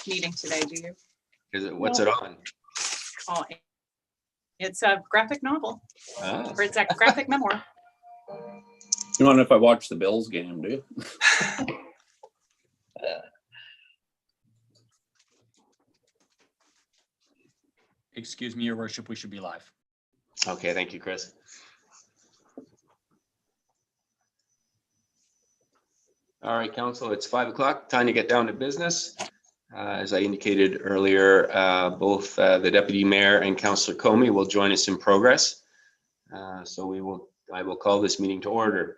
meeting today, do you? Is it, what's it on? Oh, it's a graphic novel, Ah. or it's a graphic memoir. You don't know if I watch the Bills game, do you? Excuse me, Your Worship, we should be live. Okay, thank you, Chris. All right, Council, it's 5 o'clock. Time to get down to business. As I indicated earlier, both the Deputy Mayor and Councillor Comey will join us in progress. So I will call this meeting to order.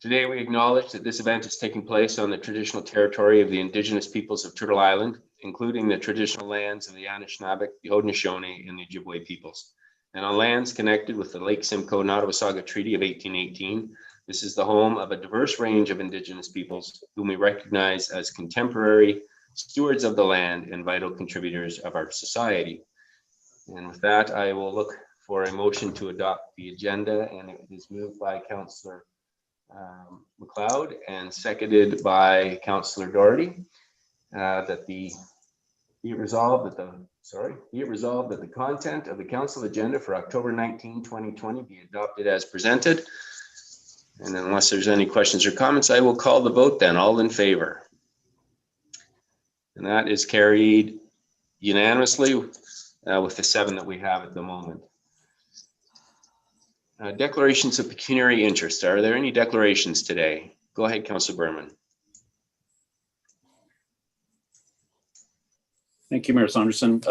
Today, we acknowledge that this event is taking place on the traditional territory of the Indigenous peoples of Turtle Island, including the traditional lands of the Anishinaabe, the Haudenosaunee, and the Ojibwe peoples, and on lands connected with the Lake Simcoe Nottawasaga Treaty of 1818. This is the home of a diverse range of Indigenous peoples whom we recognize as contemporary stewards of the land and vital contributors of our society. And with that, I will look for a motion to adopt the agenda, and it is moved by Councillor McLeod and seconded by Councillor Doherty, that be it resolved that the content of the council agenda for October 19, 2020 be adopted as presented. And unless there's any questions or comments, I will call the vote then. All in favor? And that is carried unanimously with the 7 that we have at the moment. Declarations of pecuniary interest. Are there any declarations today? Go ahead, Councillor Berman. Thank you, Mayor Saunderson.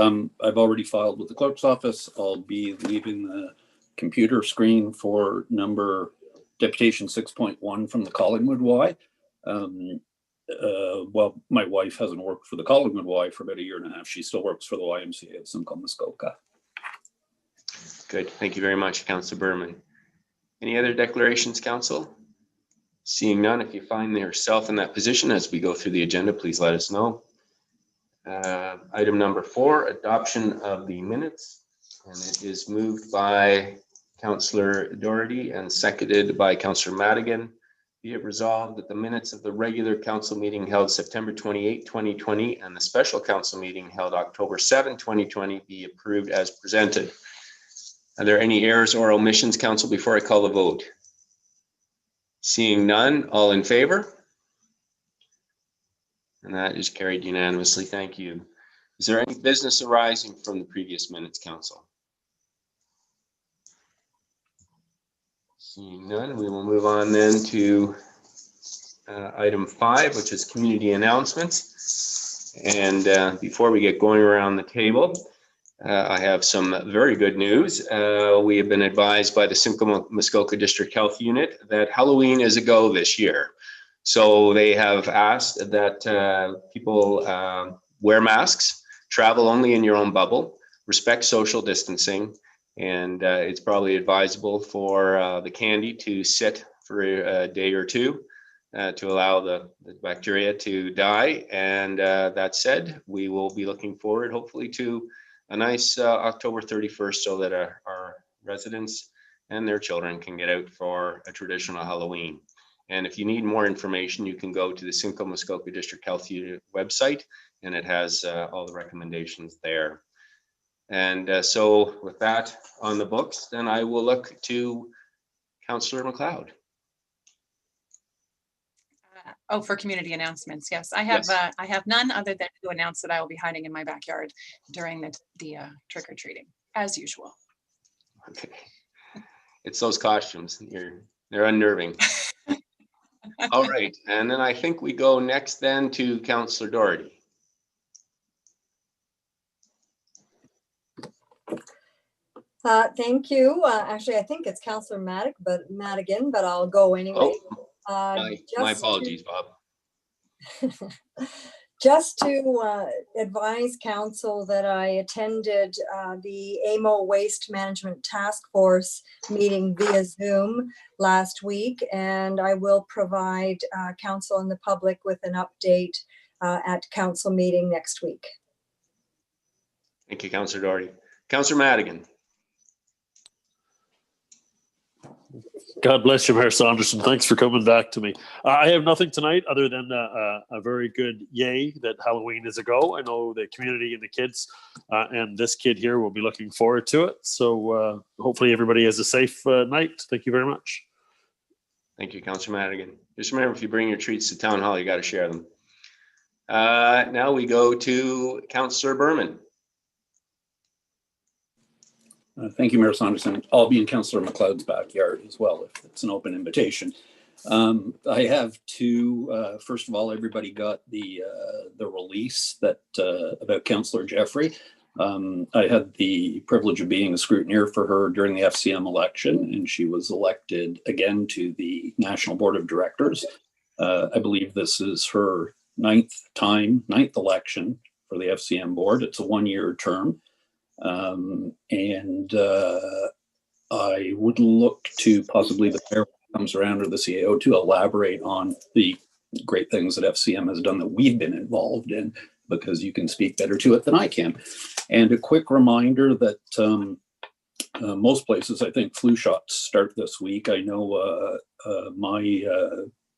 I've already filed with the clerk's office. I'll be leaving the computer screen for number Deputation 6.1 from the Collingwood Y. Well, my wife hasn't worked for the Collingwood Y for about 1.5 years. She still works for the YMCA of Simcoe Muskoka. Good. Thank you very much, Councillor Berman. Any other declarations, Council? Seeing none, if you find yourself in that position as we go through the agenda, please let us know. Item number 4, adoption of the minutes. And it is moved by Councillor Doherty and seconded by Councillor Madigan. Be it resolved that the minutes of the regular council meeting held September 28, 2020 and the special council meeting held October 7, 2020 be approved as presented. Are there any errors or omissions, Council, before I call the vote? Seeing none, all in favor? And that is carried unanimously. Thank you. Is there any business arising from the previous minutes, Council? Seeing none, we will move on then to item 5, which is community announcements. And before we get going around the table, I have some very good news. We have been advised by the Simcoe Muskoka District Health Unit that Halloween is a go this year. So they have asked that people wear masks, travel only in your own bubble, respect social distancing, and it's probably advisable for the candy to sit for a day or two to allow the bacteria to die. And that said, we will be looking forward hopefully to a nice October 31st so that our residents and their children can get out for a traditional Halloween. And if you need more information, you can go to the Simcoe Muskoka District Health Unit website, and it has all the recommendations there. And so with that on the books, then I will look to Councillor McLeod. Oh, for community announcements, yes. I have Yes. I have none other than to announce that I will be hiding in my backyard during the trick-or-treating, as usual. Okay. It's those costumes. They're unnerving. All right. And then I think we go next then to Councillor Doherty. Thank you. Actually, I think it's Councillor Madigan, but I'll go anyway. My apologies, Bob. Just to advise council that I attended the AMO Waste Management Task Force meeting via Zoom last week, and I will provide council and the public with an update at council meeting next week. Thank you, Councillor Doherty. Councillor Madigan. God bless you, Mayor Saunderson. Thanks for coming back to me. I have nothing tonight other than a very good yay that Halloween is a go. I know the community and the kids and this kid here will be looking forward to it. So hopefully everybody has a safe night. Thank you very much. Thank you, Councillor Madigan. Just remember, if you bring your treats to Town Hall, you got to share them. Now we go to Councillor Berman. Thank you, Mayor Saunderson. I'll be in Councillor McLeod's backyard as well, if it's an open invitation. I have two. First of all, everybody got the release that about Councillor Jeffrey. I had the privilege of being a scrutineer for her during the FCM election, and she was elected again to the National Board of Directors. I believe this is her ninth election for the FCM board. It's a one-year term. I would look to possibly the mayor comes around or the CAO to elaborate on the great things that FCM has done that we've been involved in, because you can speak better to it than I can. And a quick reminder that most places, I think, flu shots start this week. I know my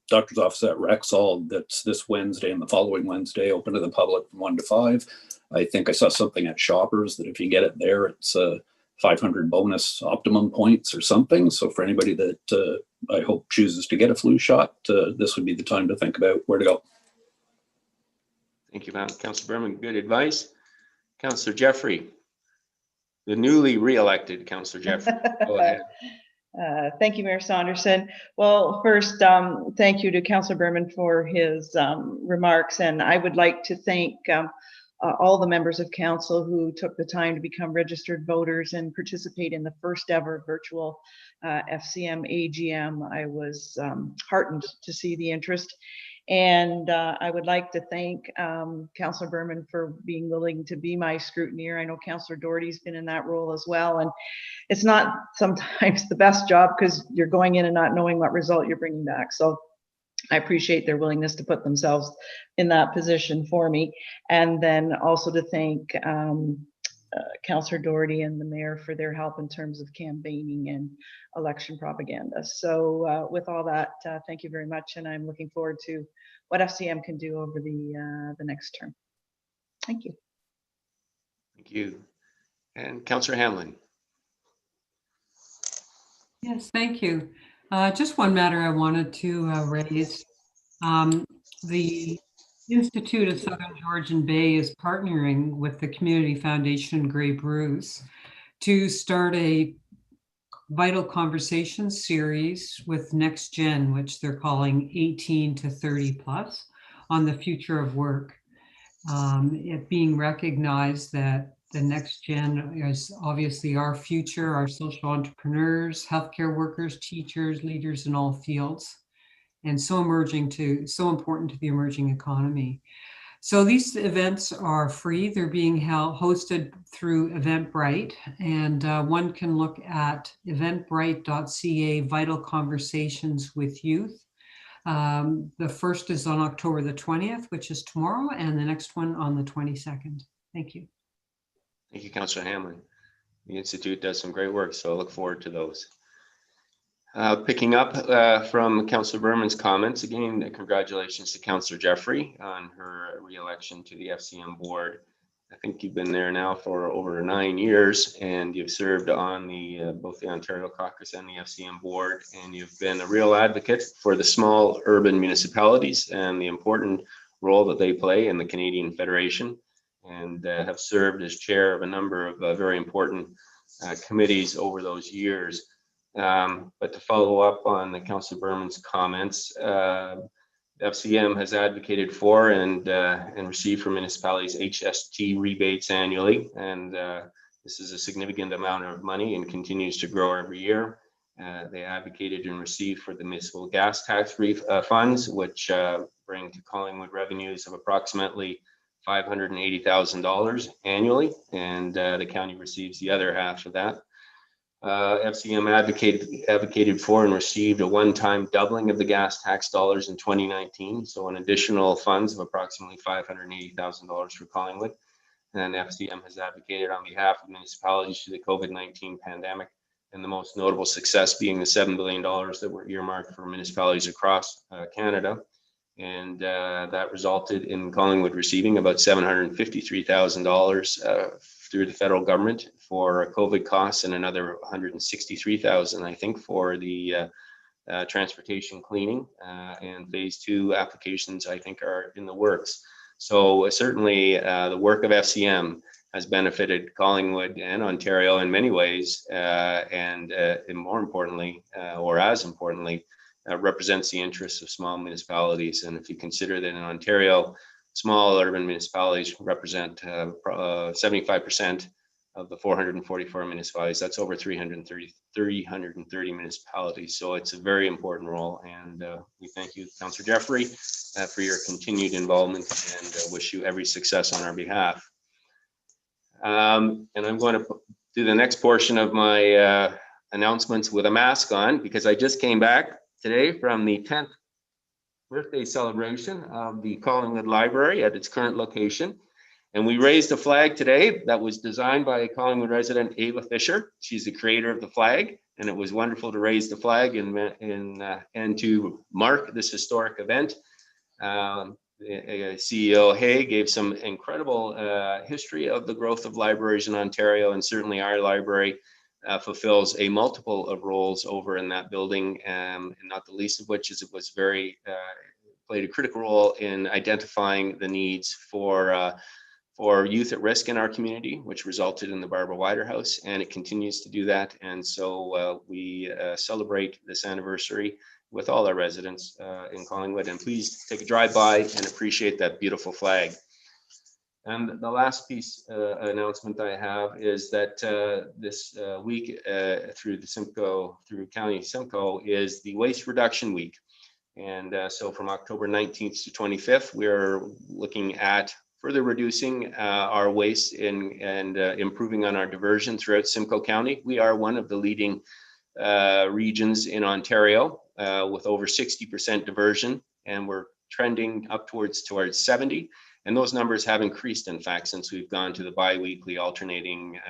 doctor's office at Rexall, that's this Wednesday and the following Wednesday, open to the public from 1 to 5. I think I saw something at Shoppers that if you get it there, it's 500 bonus optimum points or something. So for anybody that I hope chooses to get a flu shot, this would be the time to think about where to go. Thank you, Councillor Berman. Good advice. Councillor Jeffrey, the newly re-elected Councillor Jeffrey. Go ahead. Thank you, Mayor Saunderson. Well, first, thank you to Councillor Berman for his remarks, and I would like to thank all the members of council who took the time to become registered voters and participate in the first ever virtual FCM AGM. I was heartened to see the interest. And I would like to thank Councillor Berman for being willing to be my scrutineer. I know Councillor Doherty's been in that role as well. And it's not sometimes the best job because you're going in and not knowing what result you're bringing back. So I appreciate their willingness to put themselves in that position for me. And then also to thank Councillor Doherty and the mayor for their help in terms of campaigning and election propaganda. So with all that, thank you very much. And I'm looking forward to what FCM can do over the next term. Thank you. Thank you. And Councillor Hamlin. Yes, thank you. Just one matter I wanted to raise. The Institute of Southern Georgian Bay is partnering with the Community Foundation Grey Bruce to start a vital conversation series with Next Gen, which they're calling 18 to 30 plus, on the future of work. It being recognized that the next gen is obviously our future, our social entrepreneurs, healthcare workers, teachers, leaders in all fields, and so important to the emerging economy. So these events are free. They're being hosted through Eventbrite, and one can look at eventbrite.ca, Vital Conversations with Youth. The first is on October the 20th, which is tomorrow, and the next one on the 22nd. Thank you. Thank you, Councillor Hamlin. The Institute does some great work, so I look forward to those. Picking up from Councillor Berman's comments, again, congratulations to Councillor Jeffrey on her re-election to the FCM board. I think you've been there now for over 9 years, and you've served on the both the Ontario Caucus and the FCM board, and you've been a real advocate for the small urban municipalities and the important role that they play in the Canadian Federation, and have served as chair of a number of very important committees over those years. But to follow up on the Councillor Berman's comments, FCM has advocated for and received from municipalities HST rebates annually, and this is a significant amount of money and continues to grow every year. They advocated and received for the municipal gas tax funds, which bring to Collingwood revenues of approximately $580,000 annually, and the county receives the other half of that. FCM advocated for and received a one-time doubling of the gas tax dollars in 2019, so an additional funds of approximately $580,000 for Collingwood. And FCM has advocated on behalf of municipalities through the COVID-19 pandemic and the most notable success being the $7 billion that were earmarked for municipalities across Canada. And that resulted in Collingwood receiving about $753,000 through the federal government for COVID costs, and another $163,000, I think, for the transportation cleaning, and phase 2 applications, I think, are in the works. So certainly the work of FCM has benefited Collingwood and Ontario in many ways, and more importantly, or as importantly, represents the interests of small municipalities. And if you consider that in Ontario, small urban municipalities represent 75% of the 444 municipalities, that's over 330 municipalities. So it's a very important role. And we thank you, Councillor Jeffrey, for your continued involvement, and wish you every success on our behalf. And I'm going to do the next portion of my announcements with a mask on, because I just came back today from the 10th birthday celebration of the Collingwood Library at its current location. And we raised a flag today that was designed by Collingwood resident Ava Fisher. She's the creator of the flag, and it was wonderful to raise the flag and to mark this historic event. CEO Hay gave some incredible history of the growth of libraries in Ontario, and certainly our library fulfills a multiple of roles over in that building, and not the least of which is it was played a critical role in identifying the needs for youth at risk in our community, which resulted in the Barbara Wider House, and it continues to do that. And so we celebrate this anniversary with all our residents in Collingwood, and please take a drive by and appreciate that beautiful flag. And the last piece announcement I have is that this week through County Simcoe is the Waste Reduction Week. And so from October 19th to 25th, we're looking at further reducing our waste and improving on our diversion throughout Simcoe County. We are one of the leading regions in Ontario with over 60% diversion, and we're trending up towards 70. And those numbers have increased, in fact, since we've gone to the bi-weekly alternating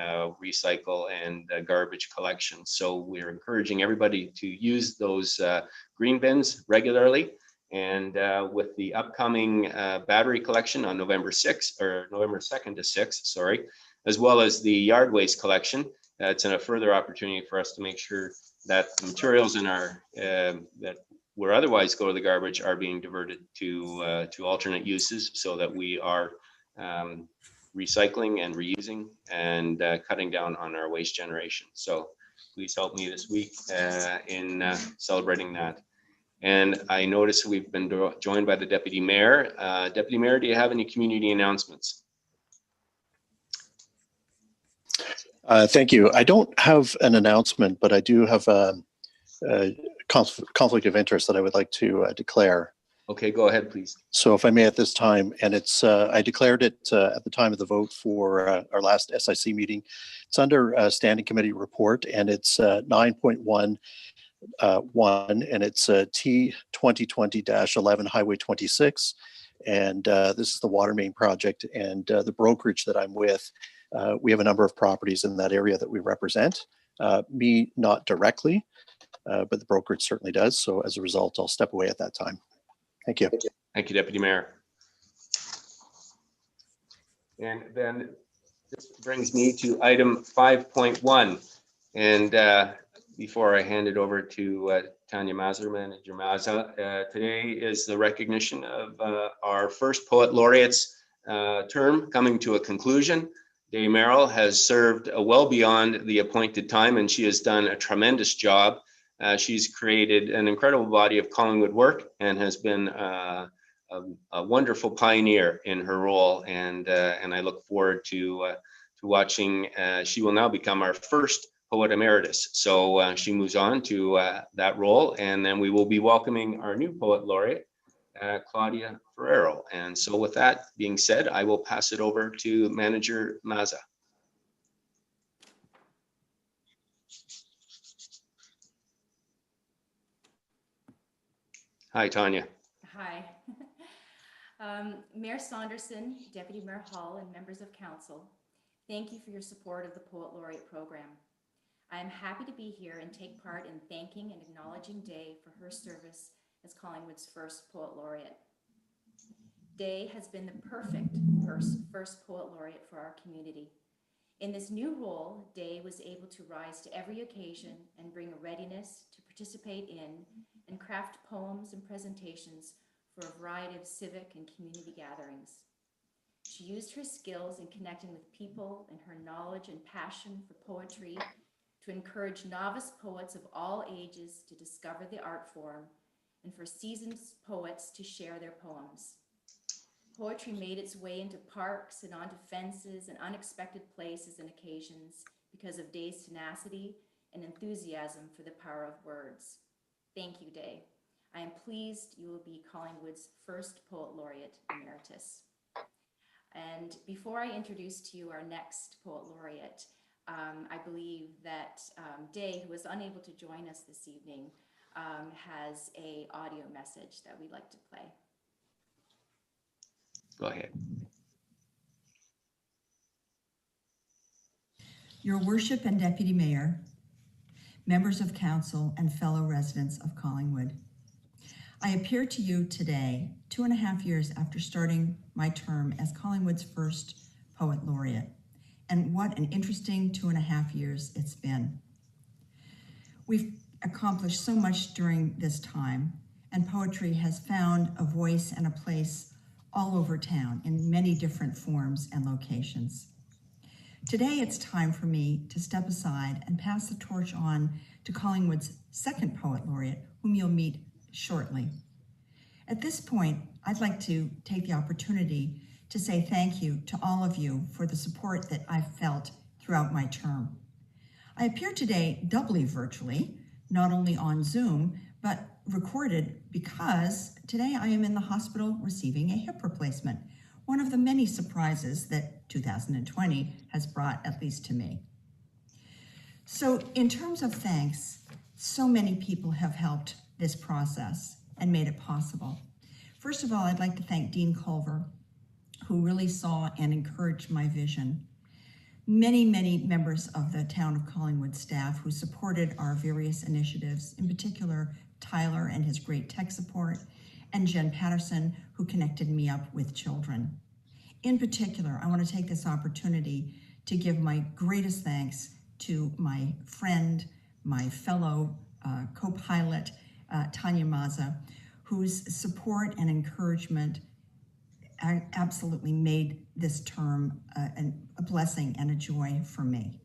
recycle and garbage collection. So we're encouraging everybody to use those green bins regularly. And with the upcoming battery collection on November 6th, or November 2nd to 6th, sorry, as well as the yard waste collection, it's a further opportunity for us to make sure that the materials in our that where otherwise go to the garbage are being diverted to alternate uses, so that we are recycling and reusing and cutting down on our waste generation. So please help me this week in celebrating that. And I notice we've been joined by the Deputy Mayor. Deputy Mayor, do you have any community announcements? Thank you. I don't have an announcement, but I do have a conflict of interest that I would like to declare. Okay, go ahead, please. So if I may at this time, and it's I declared it at the time of the vote for our last SIC meeting. It's under Standing Committee report, and it's 9.1. And it's T 2020-11 Highway 26. And this is the water main project, and the brokerage that I'm with. We have a number of properties in that area that we represent. Me, not directly, but the brokerage certainly does. So as a result, I'll step away at that time. Thank you. Thank you, Deputy Mayor. And then this brings me to item 5.1. And before I hand it over to Tanya Mazur, Manager Mazza, today is the recognition of our first Poet Laureate's term coming to a conclusion. Day Merrill has served well beyond the appointed time, and she has done a tremendous job. She's created an incredible body of Collingwood work and has been a wonderful pioneer in her role. And I look forward to watching. She will now become our first Poet Emeritus. So she moves on to that role, and then we will be welcoming our new Poet Laureate, Claudia Ferraro. And so with that being said, I will pass it over to Manager Mazza. Hi, Tanya. Hi. Mayor Saunderson, Deputy Mayor Hall, and members of council, thank you for your support of the Poet Laureate program. I am happy to be here and take part in thanking and acknowledging Day for her service as Collingwood's first Poet Laureate. Day has been the perfect first Poet Laureate for our community. In this new role, Day was able to rise to every occasion and bring a readiness to participate in and craft poems and presentations for a variety of civic and community gatherings. She used her skills in connecting with people and her knowledge and passion for poetry to encourage novice poets of all ages to discover the art form and for seasoned poets to share their poems. Poetry made its way into parks and onto fences and unexpected places and occasions because of Day's tenacity and enthusiasm for the power of words. Thank you, Day. I am pleased you will be Collingwood's first Poet Laureate Emeritus. And before I introduce to you our next Poet Laureate, I believe that Day, who was unable to join us this evening, has an audio message that we'd like to play. Go ahead. Your Worship and Deputy Mayor, members of council and fellow residents of Collingwood, I appear to you today, 2.5 years after starting my term as Collingwood's first Poet Laureate. And what an interesting 2.5 years it's been. We've accomplished so much during this time, and poetry has found a voice and a place all over town in many different forms and locations. Today, it's time for me to step aside and pass the torch on to Collingwood's second Poet Laureate, whom you'll meet shortly. At this point, I'd like to take the opportunity to say thank you to all of you for the support that I've felt throughout my term. I appear today doubly virtually, not only on Zoom, but recorded because today I am in the hospital receiving a hip replacement, one of the many surprises that 2020 has brought, at least to me. So in terms of thanks, so many people have helped this process and made it possible. First of all, I'd like to thank Dean Culver, who really saw and encouraged my vision. Many members of the town of Collingwood staff who supported our various initiatives, in particular, Tyler and his great tech support, and Jen Patterson, who connected me up with children. In particular, I want to take this opportunity to give my greatest thanks to my friend, my fellow co-pilot, Tanya Maza, whose support and encouragement absolutely made this term a blessing and a joy for me.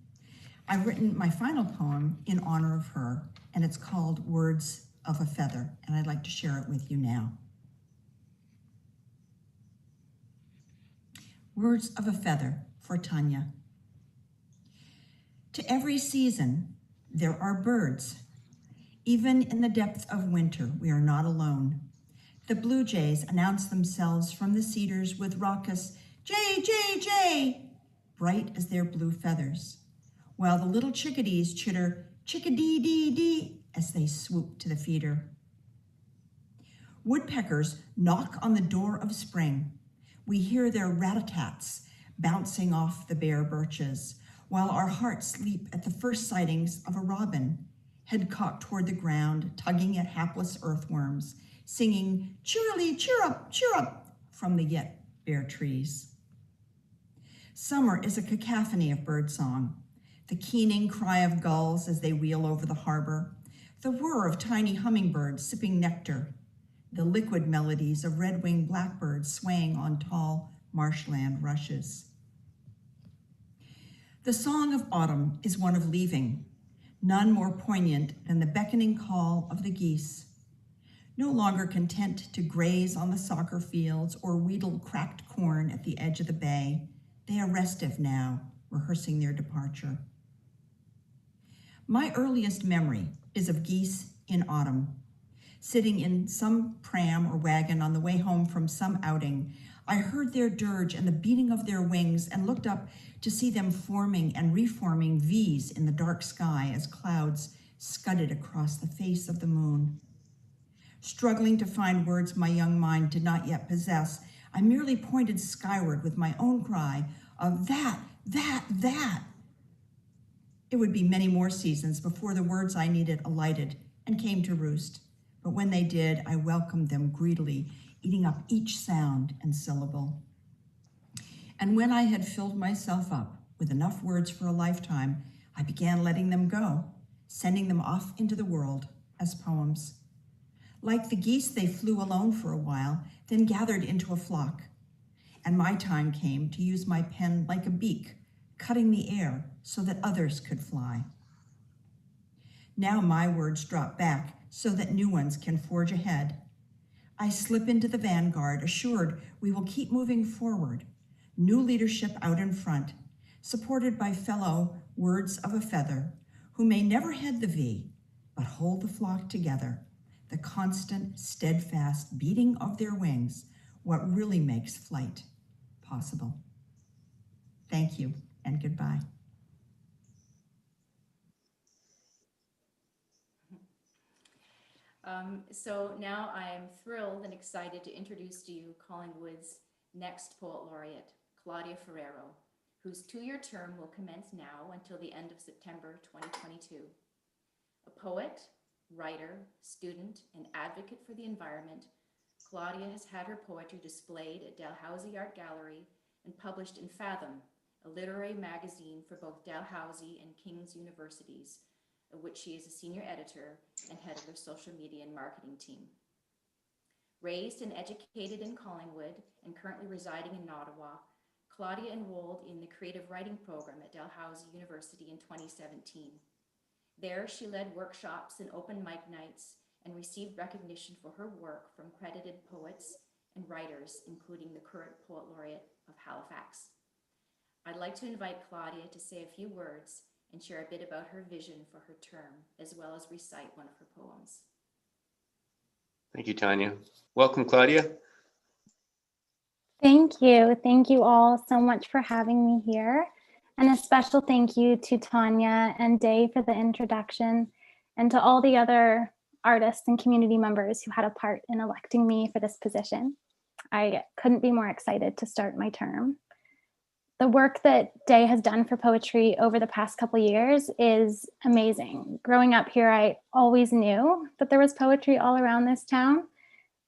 I've written my final poem in honor of her, and it's called Words of a Feather, and I'd like to share it with you now. Words of a Feather for Tanya. To every season, there are birds. Even in the depth of winter, we are not alone. The blue jays announce themselves from the cedars with raucous jay, jay, jay, bright as their blue feathers, while the little chickadees chitter chickadee-dee-dee as they swoop to the feeder. Woodpeckers knock on the door of spring. We hear their rat-a-tats bouncing off the bare birches, while our hearts leap at the first sightings of a robin, head cocked toward the ground, tugging at hapless earthworms, singing cheerily, cheer up, from the yet bare trees. Summer is a cacophony of birdsong, the keening cry of gulls as they wheel over the harbor, the whir of tiny hummingbirds sipping nectar, the liquid melodies of red-winged blackbirds swaying on tall marshland rushes. The song of autumn is one of leaving, none more poignant than the beckoning call of the geese. No longer content to graze on the soccer fields or wheedle cracked corn at the edge of the bay, they are restive now, rehearsing their departure. My earliest memory is of geese in autumn. Sitting in some pram or wagon on the way home from some outing, I heard their dirge and the beating of their wings and looked up to see them forming and reforming V's in the dark sky as clouds scudded across the face of the moon. Struggling to find words my young mind did not yet possess, I merely pointed skyward with my own cry of that. It would be many more seasons before the words I needed alighted and came to roost. But when they did, I welcomed them greedily, eating up each sound and syllable. And when I had filled myself up with enough words for a lifetime, I began letting them go, sending them off into the world as poems. Like the geese, they flew alone for a while, then gathered into a flock. And my time came to use my pen like a beak, cutting the air so that others could fly. Now my words drop back so that new ones can forge ahead. I slip into the vanguard, assured we will keep moving forward. New leadership out in front, supported by fellow words of a feather, who may never head the V, but hold the flock together. The constant, steadfast beating of their wings, what really makes flight possible. Thank you and goodbye. So now I am thrilled and excited to introduce to you Collingwood's next Poet Laureate, Claudia Ferraro, whose 2-year term will commence now until the end of September 2022. A poet, writer, student, and advocate for the environment, Claudia has had her poetry displayed at Dalhousie Art Gallery and published in Fathom, a literary magazine for both Dalhousie and King's Universities, of which she is a senior editor and head of their social media and marketing team. Raised and educated in Collingwood and currently residing in Ottawa, Claudia enrolled in the creative writing program at Dalhousie University in 2017. There, she led workshops and open mic nights and received recognition for her work from credited poets and writers, including the current Poet Laureate of Halifax. I'd like to invite Claudia to say a few words and share a bit about her vision for her term, as well as recite one of her poems. Thank you, Tanya. Welcome, Claudia. Thank you. Thank you all so much for having me here. And a special thank you to Tanya and Day for the introduction, and to all the other artists and community members who had a part in electing me for this position. I couldn't be more excited to start my term. The work that Day has done for poetry over the past couple of years is amazing. Growing up here, I always knew that there was poetry all around this town,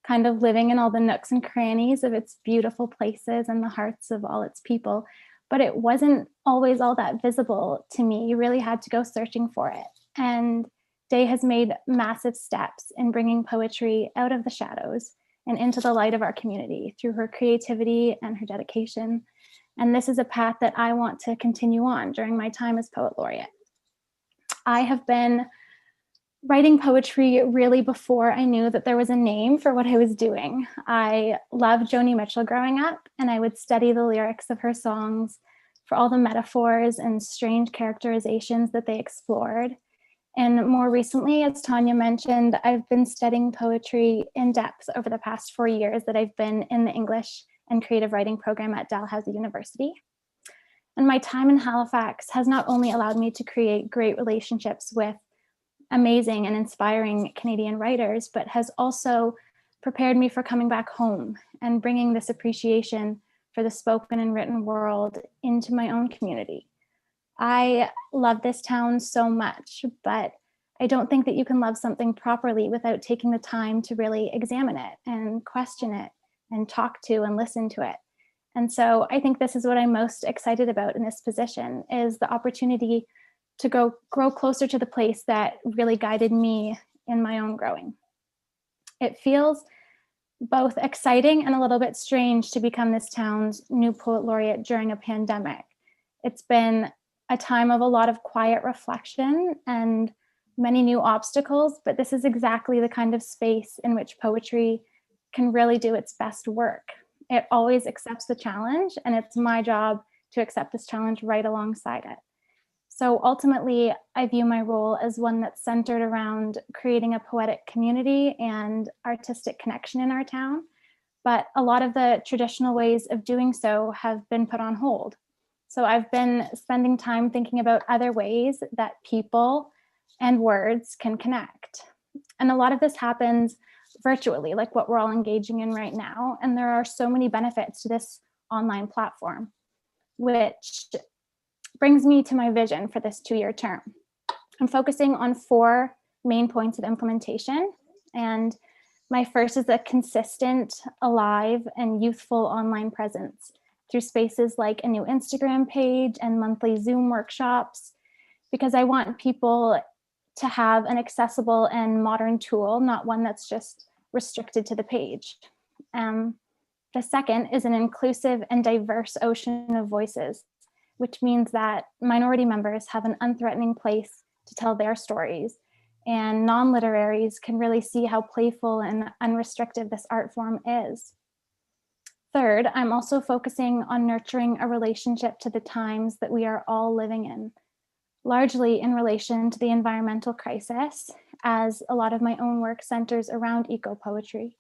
kind of living in all the nooks and crannies of its beautiful places and the hearts of all its people, but it wasn't always all that visible to me. You really had to go searching for it. And Day has made massive steps in bringing poetry out of the shadows and into the light of our community through her creativity and her dedication. And this is a path that I want to continue on during my time as Poet Laureate. I have been writing poetry really before I knew that there was a name for what I was doing. I loved Joni Mitchell growing up, and I would study the lyrics of her songs for all the metaphors and strange characterizations that they explored. And more recently, as Tanya mentioned, I've been studying poetry in depth over the past 4 years that I've been in the English and creative writing program at Dalhousie University. And my time in Halifax has not only allowed me to create great relationships with amazing and inspiring Canadian writers, but has also prepared me for coming back home and bringing this appreciation for the spoken and written world into my own community. I love this town so much, but I don't think that you can love something properly without taking the time to really examine it and question it and talk to and listen to it. And so I think this is what I'm most excited about in this position, is the opportunity to grow closer to the place that really guided me in my own growing. It feels both exciting and a little bit strange to become this town's new Poet Laureate during a pandemic. It's been a time of a lot of quiet reflection and many new obstacles, but this is exactly the kind of space in which poetry can really do its best work. It always accepts the challenge, and it's my job to accept this challenge right alongside it. So ultimately, I view my role as one that's centered around creating a poetic community and artistic connection in our town. But a lot of the traditional ways of doing so have been put on hold. So I've been spending time thinking about other ways that people and words can connect. And a lot of this happens virtually, like what we're all engaging in right now. And there are so many benefits to this online platform, which brings me to my vision for this 2-year term. I'm focusing on 4 main points of implementation. And my first is a consistent, alive, and youthful online presence through spaces like a new Instagram page and monthly Zoom workshops, because I want people to have an accessible and modern tool, not one that's just restricted to the page. The second is an inclusive and diverse ocean of voices, which means that minority members have an unthreatening place to tell their stories, and non-literaries can really see how playful and unrestricted this art form is. Third, I'm also focusing on nurturing a relationship to the times that we are all living in, largely in relation to the environmental crisis, as a lot of my own work centers around eco-poetry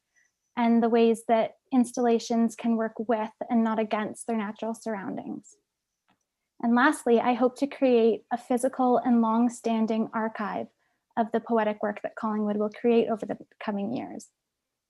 and the ways that installations can work with and not against their natural surroundings. And lastly, I hope to create a physical and long-standing archive of the poetic work that Collingwood will create over the coming years.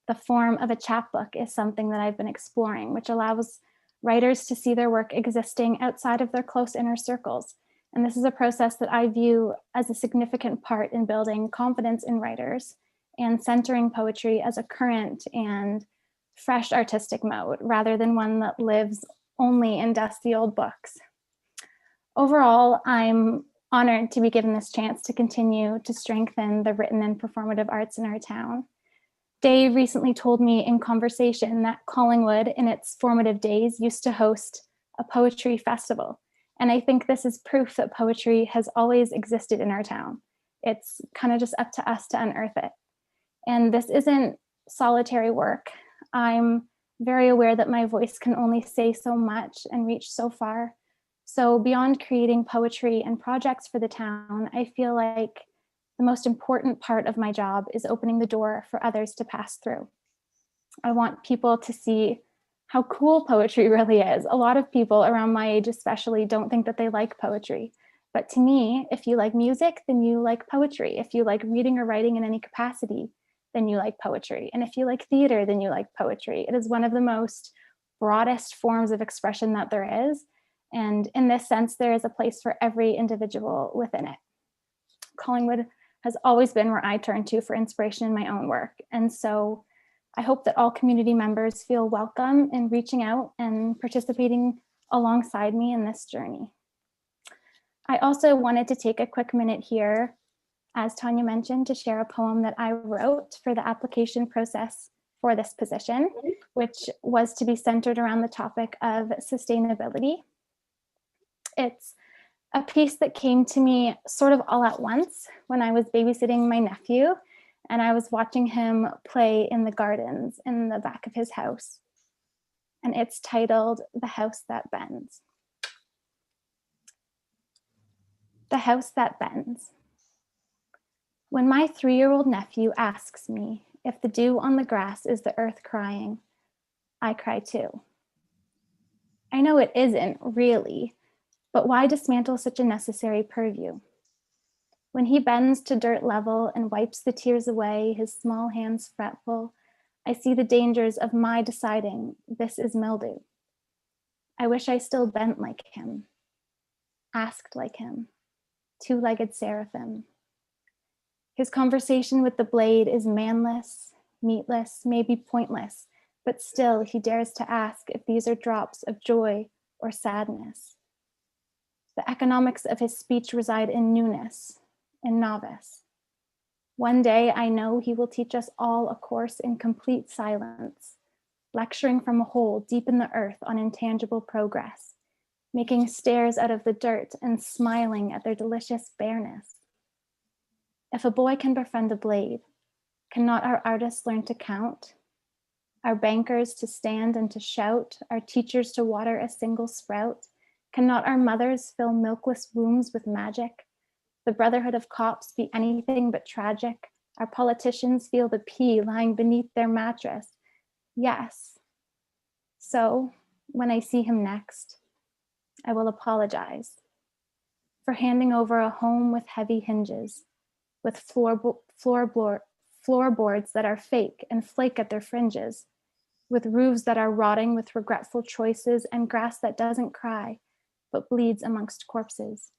The form of a chapbook is something that I've been exploring, which allows writers to see their work existing outside of their close inner circles. And this is a process that I view as a significant part in building confidence in writers and centering poetry as a current and fresh artistic mode, rather than one that lives only in dusty old books. Overall, I'm honored to be given this chance to continue to strengthen the written and performative arts in our town. Dave recently told me in conversation that Collingwood, in its formative days, used to host a poetry festival. And I think this is proof that poetry has always existed in our town. It's kind of just up to us to unearth it. And this isn't solitary work. I'm very aware that my voice can only say so much and reach so far. So beyond creating poetry and projects for the town, I feel like the most important part of my job is opening the door for others to pass through. I want people to see how cool poetry really is. A lot of people around my age especially don't think that they like poetry. But to me, if you like music, then you like poetry. If you like reading or writing in any capacity, then you like poetry. And if you like theater, then you like poetry. It is one of the most broadest forms of expression that there is. And in this sense, there is a place for every individual within it. Collingwood has always been where I turn to for inspiration in my own work. And so I hope that all community members feel welcome in reaching out and participating alongside me in this journey. I also wanted to take a quick minute here, as Tanya mentioned, to share a poem that I wrote for the application process for this position, which was to be centered around the topic of sustainability. It's a piece that came to me sort of all at once when I was babysitting my nephew and I was watching him play in the gardens in the back of his house. And it's titled "The House That Bends." The house that bends. When my 3-year-old nephew asks me if the dew on the grass is the earth crying, I cry too. I know it isn't really, but why dismantle such a necessary purview? When he bends to dirt level and wipes the tears away, his small hands fretful, I see the dangers of my deciding this is mildew. I wish I still bent like him, asked like him, two-legged seraphim. His conversation with the blade is manless, meatless, maybe pointless, but still he dares to ask if these are drops of joy or sadness. The economics of his speech reside in newness, in novice. One day I know he will teach us all a course in complete silence, lecturing from a hole deep in the earth on intangible progress, making stairs out of the dirt and smiling at their delicious bareness. If a boy can befriend a blade, cannot our artists learn to count? Our bankers to stand and to shout, our teachers to water a single sprout? Cannot our mothers fill milkless wombs with magic? The brotherhood of cops be anything but tragic? Our politicians feel the pea lying beneath their mattress? Yes. So, when I see him next, I will apologize for handing over a home with heavy hinges, with floorboards that are fake and flake at their fringes, with roofs that are rotting with regretful choices and grass that doesn't cry, but bleeds amongst corpses.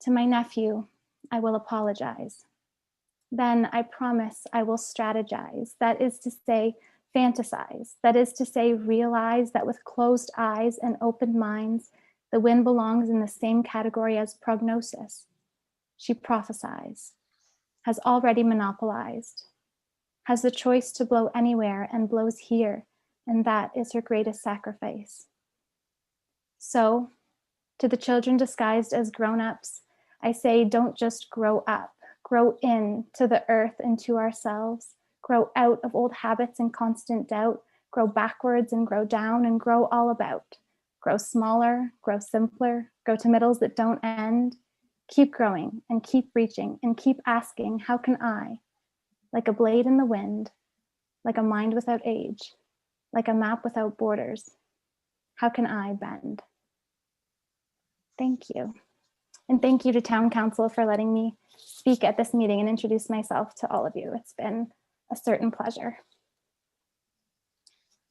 To my nephew, I will apologize. Then I promise I will strategize. That is to say, fantasize. That is to say, realize that with closed eyes and open minds, the wind belongs in the same category as prognosis. She prophesies, has already monopolized, has the choice to blow anywhere and blows here, and that is her greatest sacrifice. So, to the children disguised as grown-ups, I say, don't just grow up, grow in to the earth and to ourselves, grow out of old habits and constant doubt, grow backwards and grow down and grow all about. Grow smaller, grow simpler, grow to middles that don't end. Keep growing and keep reaching and keep asking, how can I, like a blade in the wind, like a mind without age, like a map without borders, how can I bend? Thank you. And thank you to Town Council for letting me speak at this meeting and introduce myself to all of you. It's been a certain pleasure.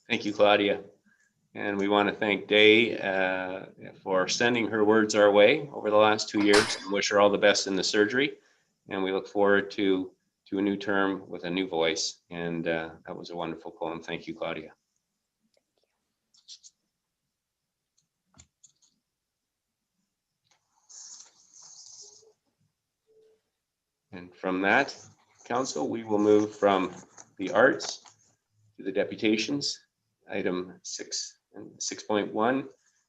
Thank you, Claudia. And we want to thank Day for sending her words our way over the last 2 years. We wish her all the best in the surgery. And we look forward to a new term with a new voice. And that was a wonderful poem. Thank you, Claudia. And from that, Council, we will move from the arts to the deputations. Item 6.1,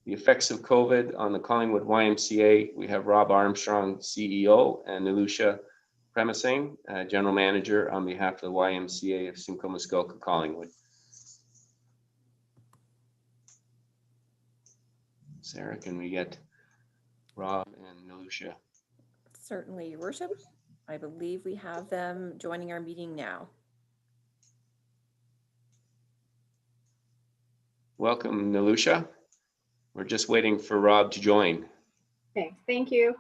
the effects of COVID on the Collingwood YMCA. We have Rob Armstrong, CEO, and Nilusha Premasinghe, General Manager on behalf of the YMCA of Simcoe Muskoka, Collingwood. Sarah, can we get Rob and Nilusha? Certainly, Your Worship. I believe we have them joining our meeting now. Welcome, Nilusha. We're just waiting for Rob to join. Okay, thank you.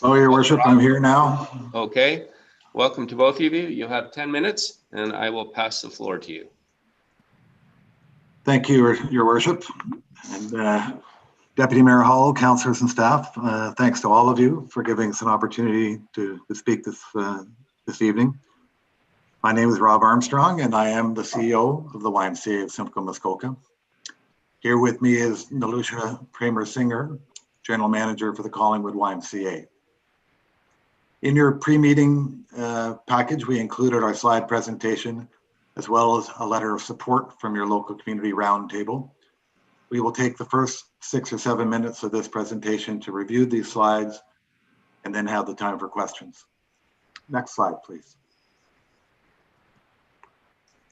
Oh, Your Worship, I'm here now. Okay, welcome to both of you. You have 10 minutes and I will pass the floor to you. Thank you, Your Worship. And Deputy Mayor Hall, councillors and staff, thanks to all of you for giving us an opportunity to speak this evening. My name is Rob Armstrong and I am the CEO of the YMCA of Simcoe Muskoka. Here with me is Nilusha Premasinghe, General Manager for the Collingwood YMCA. In your pre-meeting package, we included our slide presentation as well as a letter of support from your local community roundtable. We will take the first 6 or 7 minutes of this presentation to review these slides and then have the time for questions. Next slide, please.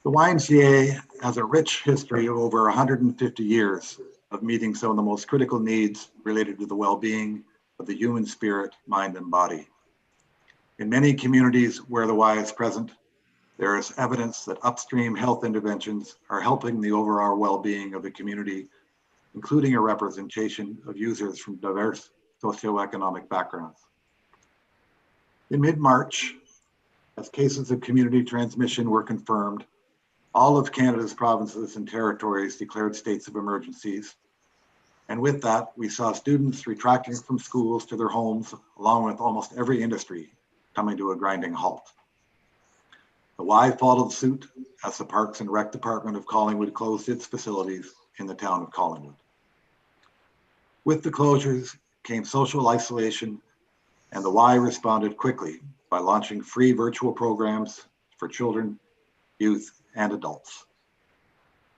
The YMCA has a rich history of over 150 years of meeting some of the most critical needs related to the well-being of the human spirit, mind, and body. In many communities where the Y is present, there is evidence that upstream health interventions are helping the overall well-being of the community, including a representation of users from diverse socioeconomic backgrounds. In mid-March, as cases of community transmission were confirmed, all of Canada's provinces and territories declared states of emergencies. And with that, we saw students retracting from schools to their homes, along with almost every industry coming to a grinding halt. The Y followed suit as the Parks and Rec Department of Collingwood closed its facilities in the town of Collingwood. With the closures came social isolation, and the Y responded quickly by launching free virtual programs for children, youth, and adults.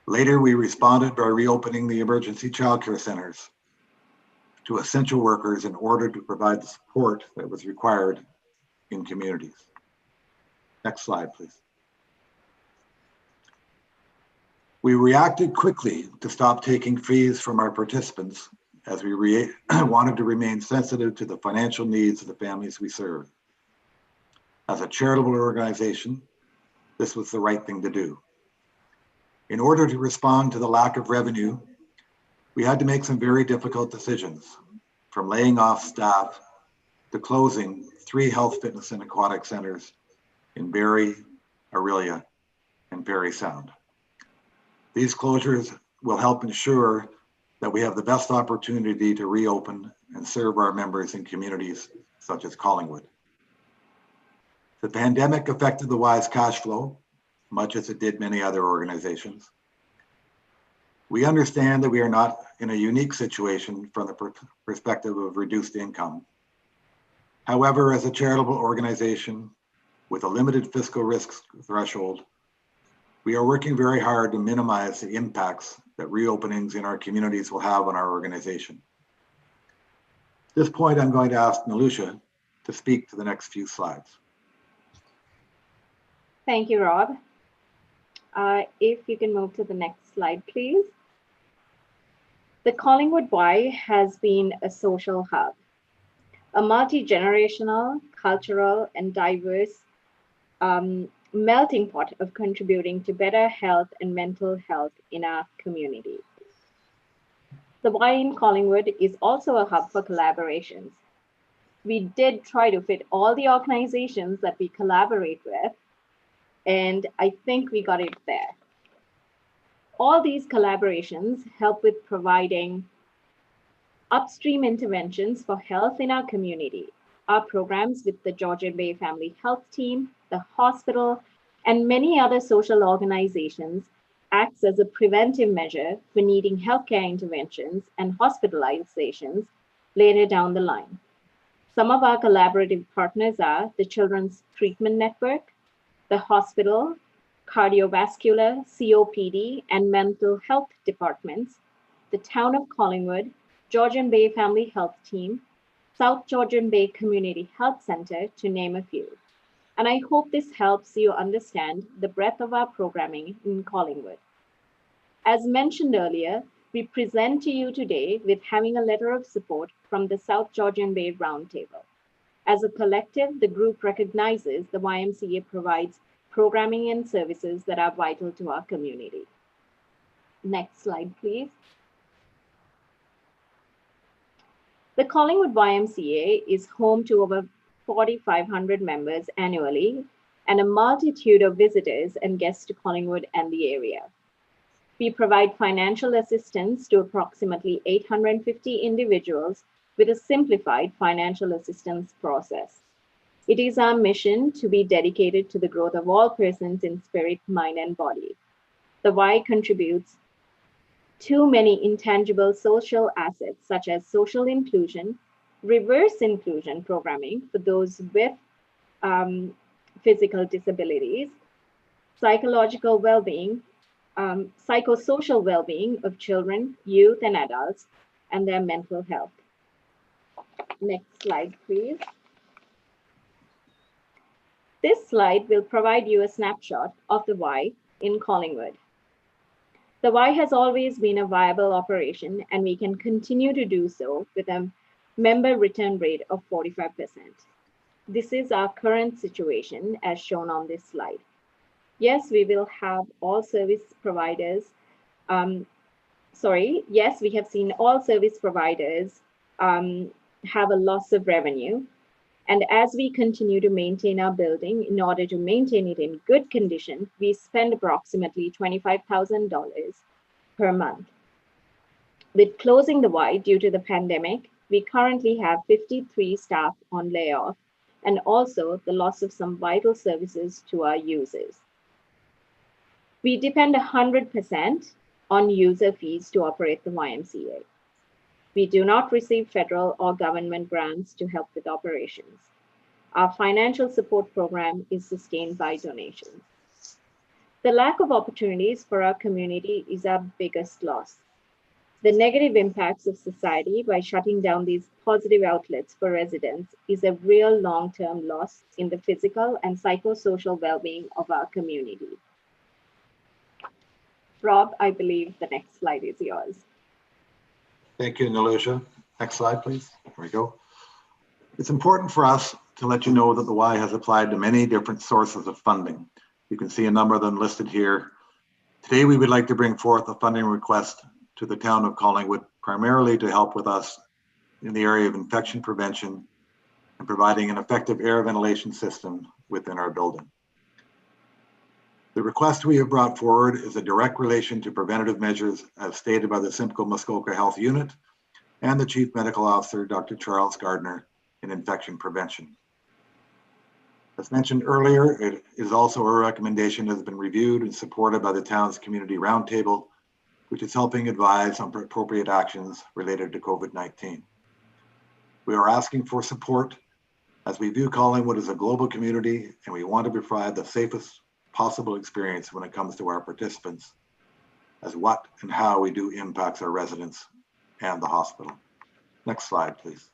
Later, we responded by reopening the emergency childcare centers to essential workers in order to provide the support that was required in communities. Next slide, please. We reacted quickly to stop taking fees from our participants as we wanted to remain sensitive to the financial needs of the families we serve. As a charitable organization, this was the right thing to do. In order to respond to the lack of revenue, we had to make some very difficult decisions, from laying off staff to closing 3 health, fitness, and aquatic centers in Barrie, Orillia, and Parry Sound. These closures will help ensure that we have the best opportunity to reopen and serve our members in communities such as Collingwood. The pandemic affected the Y's cash flow, much as it did many other organizations. We understand that we are not in a unique situation from the perspective of reduced income. However, as a charitable organization with a limited fiscal risk threshold, we are working very hard to minimize the impacts that reopenings in our communities will have on our organization. At this point, I'm going to ask Nilusha to speak to the next few slides. Thank you, Rob. If you can move to the next slide, please. The Collingwood Y has been a social hub, a multi-generational, cultural, and diverse melting pot of contributing to better health and mental health in our community. The Y in Collingwood is also a hub for collaborations. We did try to fit all the organizations that we collaborate with, and I think we got it there. All these collaborations help with providing upstream interventions for health in our community. Our programs with the Georgian Bay Family Health Team, the hospital, and many other social organizations acts as a preventive measure for needing healthcare interventions and hospitalizations later down the line. Some of our collaborative partners are the Children's Treatment Network, the hospital, cardiovascular, COPD, and mental health departments, the Town of Collingwood, Georgian Bay Family Health Team, South Georgian Bay Community Health Center, to name a few. And I hope this helps you understand the breadth of our programming in Collingwood. As mentioned earlier, we present to you today with having a letter of support from the South Georgian Bay Roundtable. As a collective, the group recognizes the YMCA provides programming and services that are vital to our community. Next slide, please. The Collingwood YMCA is home to over 4,500 members annually and a multitude of visitors and guests to Collingwood and the area. We provide financial assistance to approximately 850 individuals with a simplified financial assistance process. It is our mission to be dedicated to the growth of all persons in spirit, mind, and body. The Y contributes to many intangible social assets, such as social inclusion, reverse inclusion programming for those with physical disabilities, psychological well-being, psychosocial well-being of children, youth, and adults, and their mental health. Next slide, please. This slide will provide you a snapshot of the Y in Collingwood. The Y has always been a viable operation, and we can continue to do so with a member return rate of 45%. This is our current situation as shown on this slide. Yes, we will have all service providers, yes, we have seen all service providers have a loss of revenue. And as we continue to maintain our building, in order to maintain it in good condition, we spend approximately $25,000 per month. With closing the Y due to the pandemic, we currently have 53 staff on layoff and also the loss of some vital services to our users. We depend 100% on user fees to operate the YMCA. We do not receive federal or government grants to help with operations. Our financial support program is sustained by donations. The lack of opportunities for our community is our biggest loss. The negative impacts of society by shutting down these positive outlets for residents is a real long-term loss in the physical and psychosocial well-being of our community. Rob, I believe the next slide is yours. Thank you, Nilusha. Next slide, please. There we go. It's important for us to let you know that the Y has applied to many different sources of funding. You can see a number of them listed here. Today, we would like to bring forth a funding request to the town of Collingwood, primarily to help with us in the area of infection prevention and providing an effective air ventilation system within our building. The request we have brought forward is a direct relation to preventative measures as stated by the Simcoe Muskoka Health Unit and the Chief Medical Officer, Dr. Charles Gardner, in infection prevention. As mentioned earlier, it is also a recommendation that has been reviewed and supported by the town's Community Roundtable, which is helping advise on appropriate actions related to COVID-19. We are asking for support as we view Collingwood as a global community and we want to provide the safest possible experience when it comes to our participants, as what and how we do impacts our residents and the hospital. Next slide, please.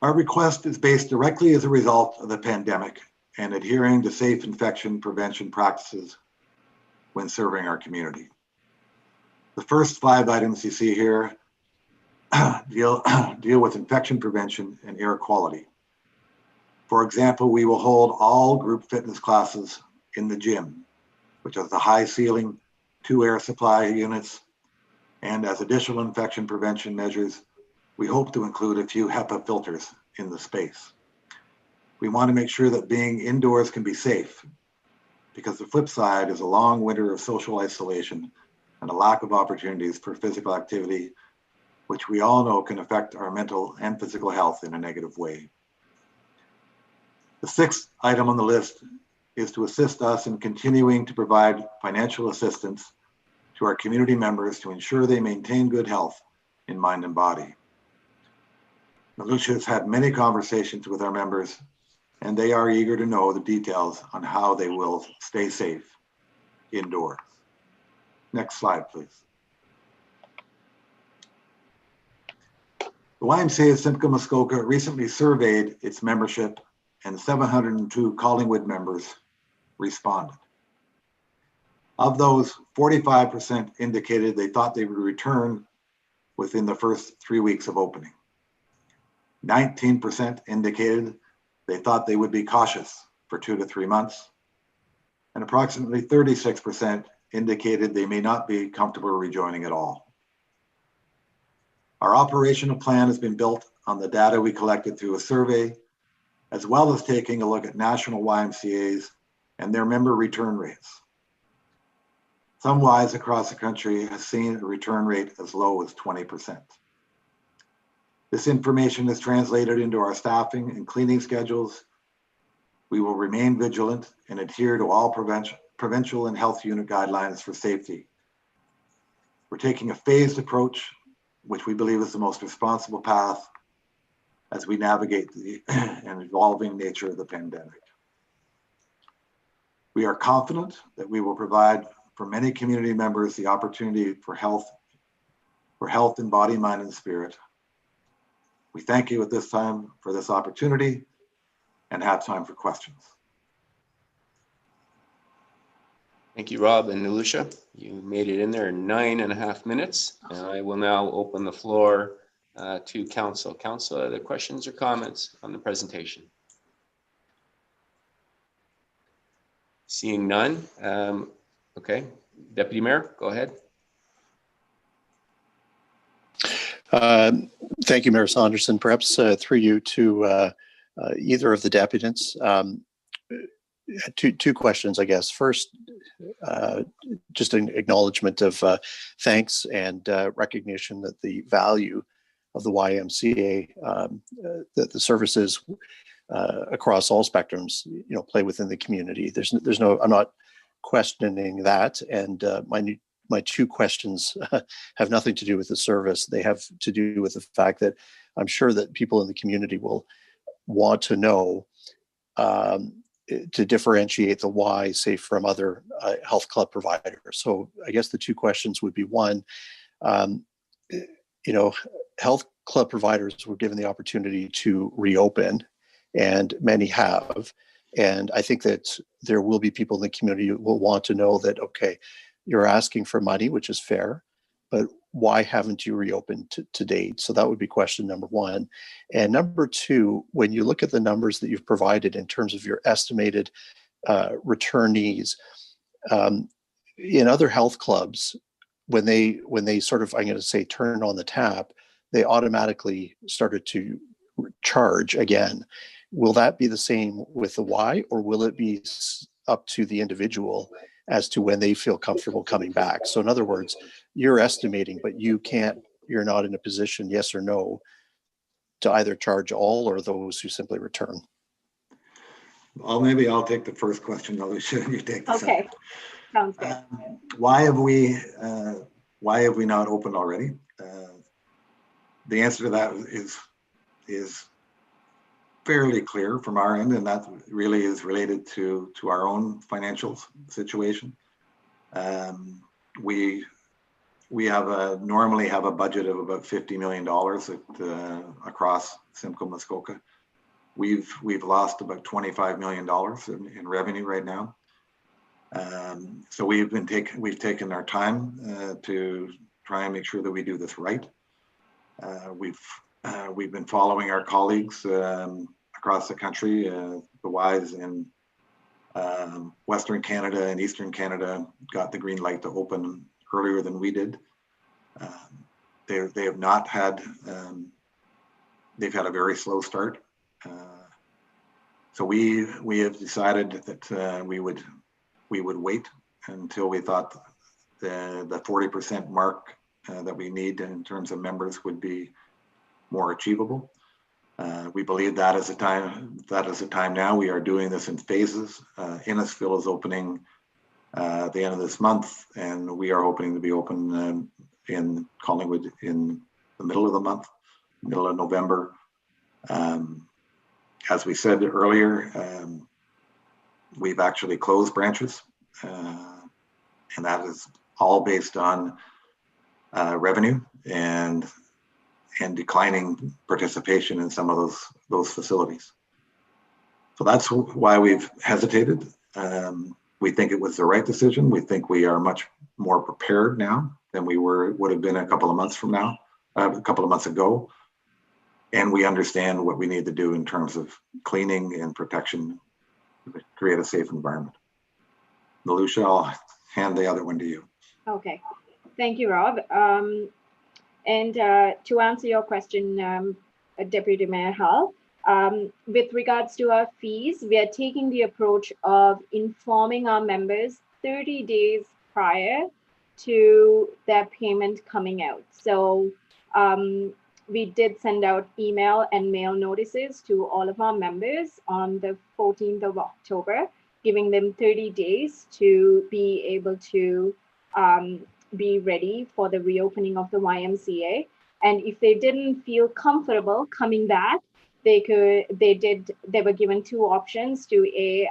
Our request is based directly as a result of the pandemic and adhering to safe infection prevention practices when serving our community. The first 5 items you see here deal with infection prevention and air quality. For example, we will hold all group fitness classes in the gym, which has the high ceiling, 2 air supply units, and as additional infection prevention measures, we hope to include a few HEPA filters in the space. We want to make sure that being indoors can be safe, because the flip side is a long winter of social isolation and a lack of opportunities for physical activity, which we all know can affect our mental and physical health in a negative way. The 6th item on the list is to assist us in continuing to provide financial assistance to our community members to ensure they maintain good health in mind and body. Nilusha has had many conversations with our members, and they are eager to know the details on how they will stay safe indoors. Next slide, please. The YMCA of Simcoe Muskoka recently surveyed its membership, and 702 Collingwood members responded. Of those, 45% indicated they thought they would return within the first 3 weeks of opening. 19% indicated they thought they would be cautious for 2 to 3 months. And approximately 36% indicated they may not be comfortable rejoining at all. Our operational plan has been built on the data we collected through a survey, as well as taking a look at national YMCAs and their member return rates. Some Ys across the country have seen a return rate as low as 20%. This information is translated into our staffing and cleaning schedules. We will remain vigilant and adhere to all provincial and health unit guidelines for safety. We're taking a phased approach, which we believe is the most responsible path as we navigate the and evolving nature of the pandemic. We are confident that we will provide for many community members the opportunity for health in body, mind, and spirit. We thank you at this time for this opportunity and have time for questions. Thank you, Rob and Nilusha. You made it in there in 9.5 minutes. And I will now open the floor to council. Council, other questions or comments on the presentation? Seeing none. Okay, Deputy Mayor, go ahead. Thank you, Mayor Saunderson. Perhaps through you to either of the deputants. Two questions, I guess. First, just an acknowledgement of thanks and recognition that the value of the YMCA, that the services across all spectrums, play within the community. There's no, I'm not questioning that. And my 2 questions have nothing to do with the service. They have to do with the fact that I'm sure that people in the community will want to know to differentiate the Y, say, from other health club providers. So I guess the 2 questions would be, one, health club providers were given the opportunity to reopen, and many have. And I think that there will be people in the community who will want to know that, okay, you're asking for money, which is fair, but why haven't you reopened to date? So that would be question number 1. And number 2, when you look at the numbers that you've provided in terms of your estimated returnees, in other health clubs, when they sort of, I'm going to say, turn on the tap, they automatically started to charge again. Will that be the same with the Y, or will it be up to the individual as to when they feel comfortable coming back? So in other words, you're estimating, but you're not in a position, yes or no, to either charge all or those who simply return. Well, maybe I'll take the first question, Nilusha, and you take the second. Okay, sounds good. Why have we not opened already? The answer to that is fairly clear from our end, and that really is related to our own financial situation. We normally have a budget of about $50 million across Simcoe Muskoka. We've lost about $25 million in revenue right now. So we've taken our time to try and make sure that we do this right. We've been following our colleagues across the country. The Ys in Western Canada and Eastern Canada got the green light to open earlier than we did. They have not had. They've had a very slow start. So we have decided that we would wait until we thought the 40% mark that we need in terms of members would be more achievable. We believe that is a time now. We are doing this in phases. Innisfil is opening at the end of this month, and we are hoping to be open in Collingwood in the middle of the month, middle of November. As we said earlier, we've actually closed branches, and that is all based on revenue and declining participation in some of those facilities. So that's why we've hesitated. We think it was the right decision. We think we are much more prepared now than we would have been a couple of months ago. And we understand what we need to do in terms of cleaning and protection to create a safe environment. Nilusha, I'll hand the other one to you. Okay, thank you, Rob. And to answer your question, Deputy Mayor Hull, with regards to our fees, we are taking the approach of informing our members 30 days prior to their payment coming out. So we did send out email and mail notices to all of our members on the 14th of October, giving them 30 days to be able to be ready for the reopening of the YMCA. And if they didn't feel comfortable coming back, they were given two options to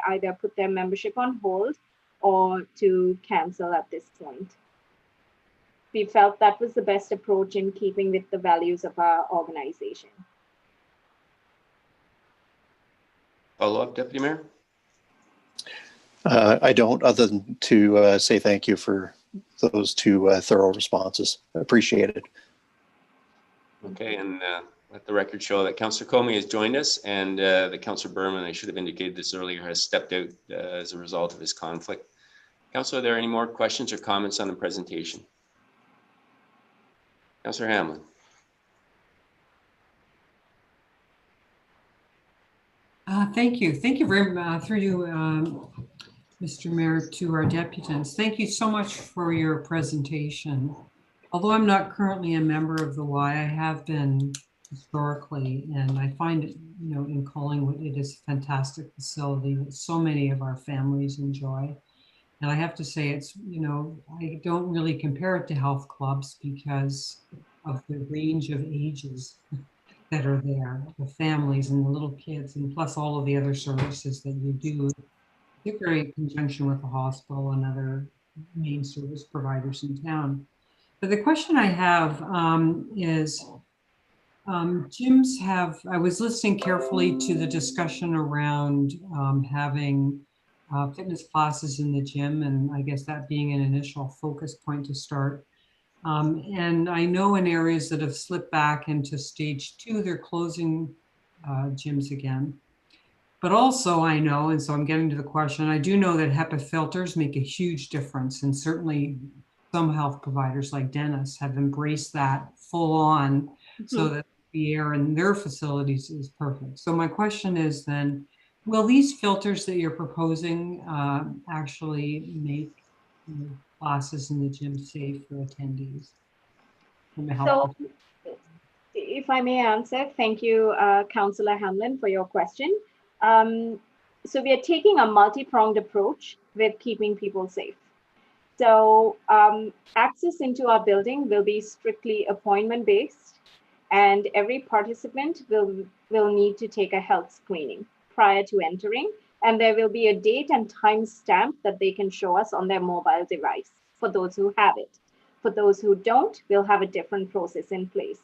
either put their membership on hold or to cancel at this point. We felt that was the best approach in keeping with the values of our organization. Follow-up, Deputy Mayor? I don't, other than to say thank you for those two thorough responses. Appreciate it. Okay, and let the record show that Councillor Comey has joined us, and that Councillor Berman, I should have indicated this earlier, has stepped out as a result of his conflict. Councillor, are there any more questions or comments on the presentation? Councillor Hamlin. Thank you. Thank you very much, through you, Mr. Mayor, to our deputants. Thank you so much for your presentation. Although I'm not currently a member of the Y, I have been historically, and I find it, in Collingwood, it is a fantastic facility that so many of our families enjoy. And I have to say, it's, I don't really compare it to health clubs because of the range of ages that are there, the families and the little kids, and plus all of the other services that you do, particularly in conjunction with the hospital and other main service providers in town. But the question I have is, gyms have, I was listening carefully to the discussion around having fitness classes in the gym, and I guess that being an initial focus point to start. And I know in areas that have slipped back into stage 2, they're closing gyms again. But also I know, and so I'm getting to the question, I do know that HEPA filters make a huge difference, and certainly some health providers like dentists have embraced that full on, so that the air in their facilities is perfect. So my question is then, will these filters that you're proposing actually make classes in the gym safe for attendees? From a health So if I may answer, thank you, Councillor Hamlin, for your question. So we are taking a multi-pronged approach with keeping people safe. So access into our building will be strictly appointment-based, and every participant will need to take a health screening prior to entering, and there will be a date and time stamp that they can show us on their mobile device for those who have it. For those who don't, we'll have a different process in place.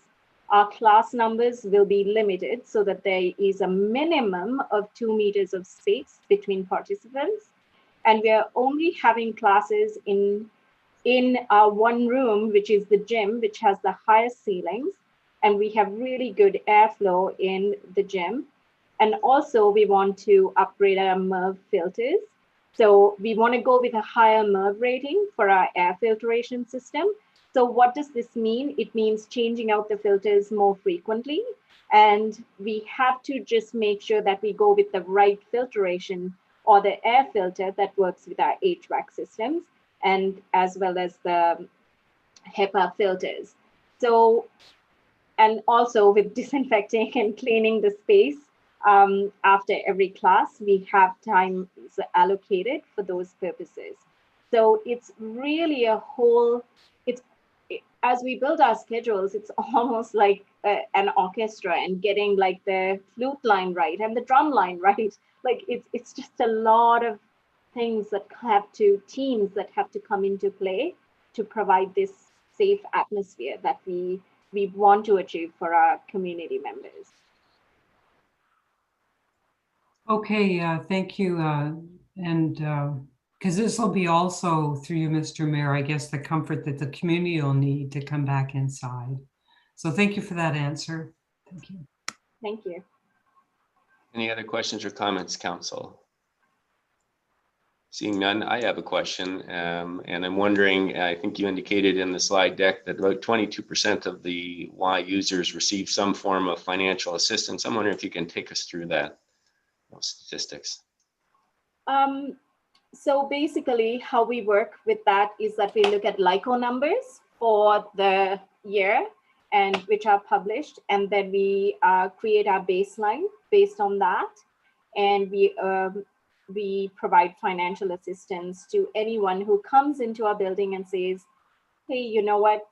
Our class numbers will be limited so that there is a minimum of 2 meters of space between participants. And we are only having classes in our one room, which is the gym, which has the highest ceilings. And we have really good airflow in the gym. And also we want to upgrade our MERV filters. So we want to go with a higher MERV rating for our air filtration system. So what does this mean? It means changing out the filters more frequently. And we have to just make sure that we go with the right filtration or the air filter that works with our HVAC systems, and as well as the HEPA filters. So, and also with disinfecting and cleaning the space after every class, we have time allocated for those purposes. So it's really a whole, as we build our schedules, it's almost like an orchestra, and getting like the flute line right and the drum line right. Like it's just a lot of things that teams that have to come into play to provide this safe atmosphere that we want to achieve for our community members. Okay, thank you. And because this will be also, through you, Mr. Mayor, I guess the comfort that the community will need to come back inside. So thank you for that answer. Thank you. Thank you. Any other questions or comments, Council? Seeing none, I have a question, and I'm wondering, I think you indicated in the slide deck that about 22% of the Y users receive some form of financial assistance. I'm wondering if you can take us through that, those statistics. So basically how we work with that is that we look at LICO numbers for the year, and which are published, and then we create our baseline based on that, and we provide financial assistance to anyone who comes into our building and says, hey, you know what,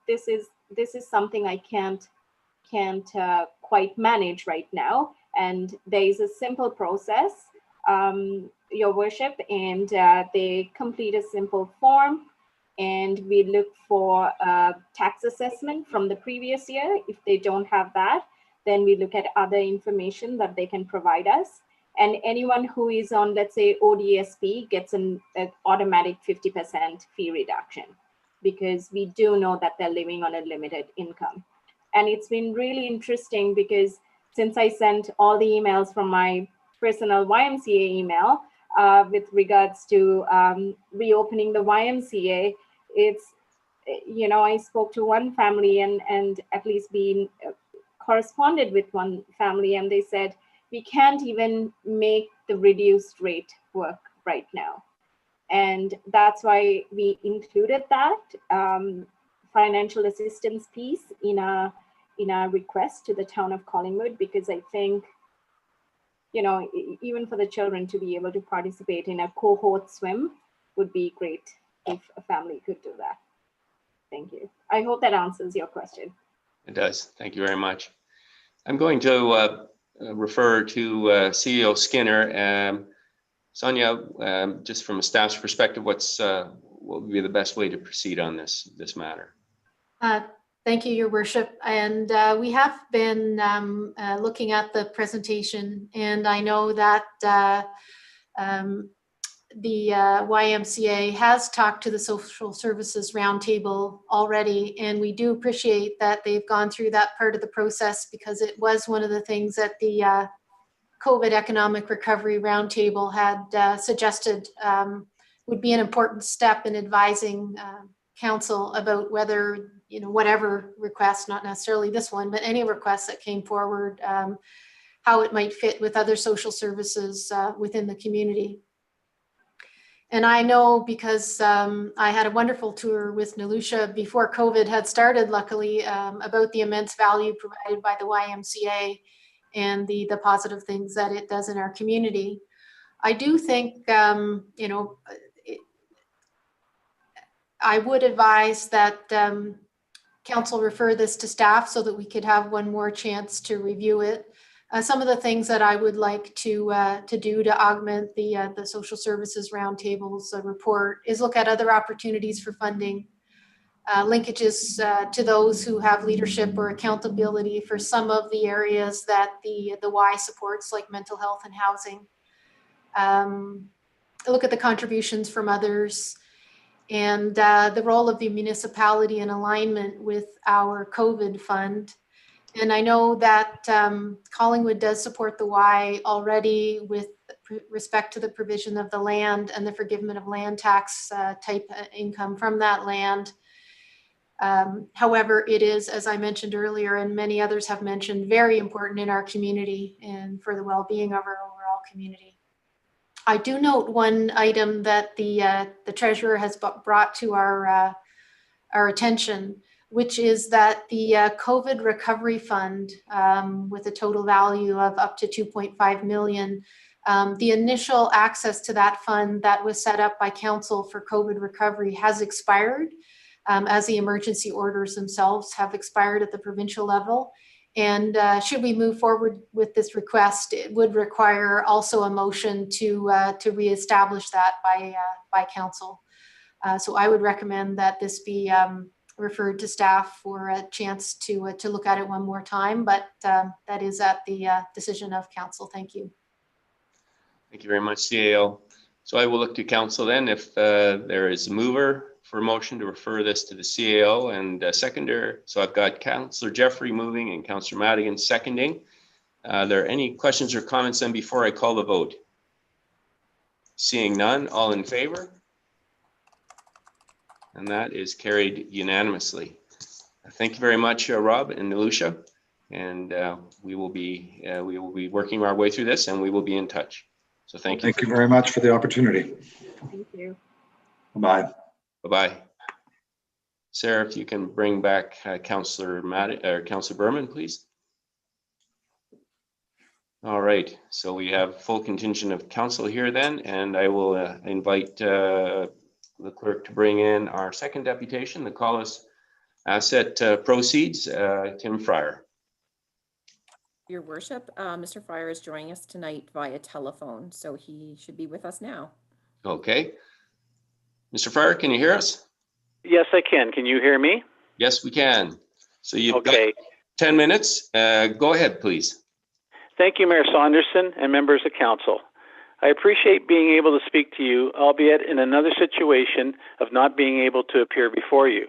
this is something I can't quite manage right now. And there is a simple process, Your Worship, and they complete a simple form, and we look for a tax assessment from the previous year. If they don't have that, then we look at other information that they can provide us. And anyone who is on, let's say, ODSP gets an automatic 50% fee reduction, because we do know that they're living on a limited income. And it's been really interesting because since I sent all the emails from my personal YMCA email with regards to reopening the YMCA, it's, you know, I spoke to one family and at least been corresponded with one family, and they said, we can't even make the reduced rate work right now. And that's why we included that financial assistance piece in our request to the town of Collingwood, because I think, you know, even for the children to be able to participate in a cohort swim would be great if a family could do that. Thank you. I hope that answers your question. It does. Thank you very much. I'm going to refer to CEO Skinner. Sonia, just from a staff's perspective, what would be the best way to proceed on this matter? Thank you, Your Worship. And we have been looking at the presentation, and I know that the YMCA has talked to the Social Services Roundtable already, and we do appreciate that they've gone through that part of the process, because it was one of the things that the COVID Economic Recovery Roundtable had suggested would be an important step in advising council about whether, whatever request, not necessarily this one, but any requests that came forward, how it might fit with other social services within the community. And I know because I had a wonderful tour with Nilusha before COVID had started, luckily, about the immense value provided by the YMCA and the positive things that it does in our community. I do think, I would advise that council refer this to staff so that we could have one more chance to review it. Some of the things that I would like to do to augment the social services roundtables report is look at other opportunities for funding, linkages to those who have leadership or accountability for some of the areas that the Y supports, like mental health and housing. Look at the contributions from others and the role of the municipality in alignment with our COVID fund. And I know that Collingwood does support the Y already with respect to the provision of the land and the forgiveness of land tax type income from that land. However, it is, as I mentioned earlier, and many others have mentioned, very important in our community and for the well-being of our overall community. I do note one item that the treasurer has brought to our attention, which is that the COVID recovery fund with a total value of up to 2.5 million, the initial access to that fund that was set up by council for COVID recovery has expired, as the emergency orders themselves have expired at the provincial level. And should we move forward with this request, it would require also a motion to reestablish that by council. So I would recommend that this be referred to staff for a chance to look at it one more time, but that is at the decision of council. Thank you. Thank you very much, CAO. So I will look to council then if there is a mover for a motion to refer this to the CAO and a seconder. So I've got Councillor Jeffrey moving and Councillor Madigan seconding. Are there any questions or comments then before I call the vote? Seeing none, all in favor? And that is carried unanimously. Thank you very much, Rob and Nilusha. And we will be working our way through this, and we will be in touch. So thank you. Thank you very much for the opportunity. Thank you. Bye. Bye-bye. Sarah, if you can bring back Councillor Berman, please. All right. So we have full contingent of council here then, and I will invite the clerk to bring in our second deputation, the Collus asset proceeds, Tim Fryer. Your worship, Mr. Fryer is joining us tonight via telephone, so he should be with us now. Okay. Mr. Fryer, can you hear us? Yes, I can. Can you hear me? Yes, we can. So you've got 10 minutes. Go ahead, please. Thank you, Mayor Saunderson and members of council. I appreciate being able to speak to you, albeit in another situation of not being able to appear before you.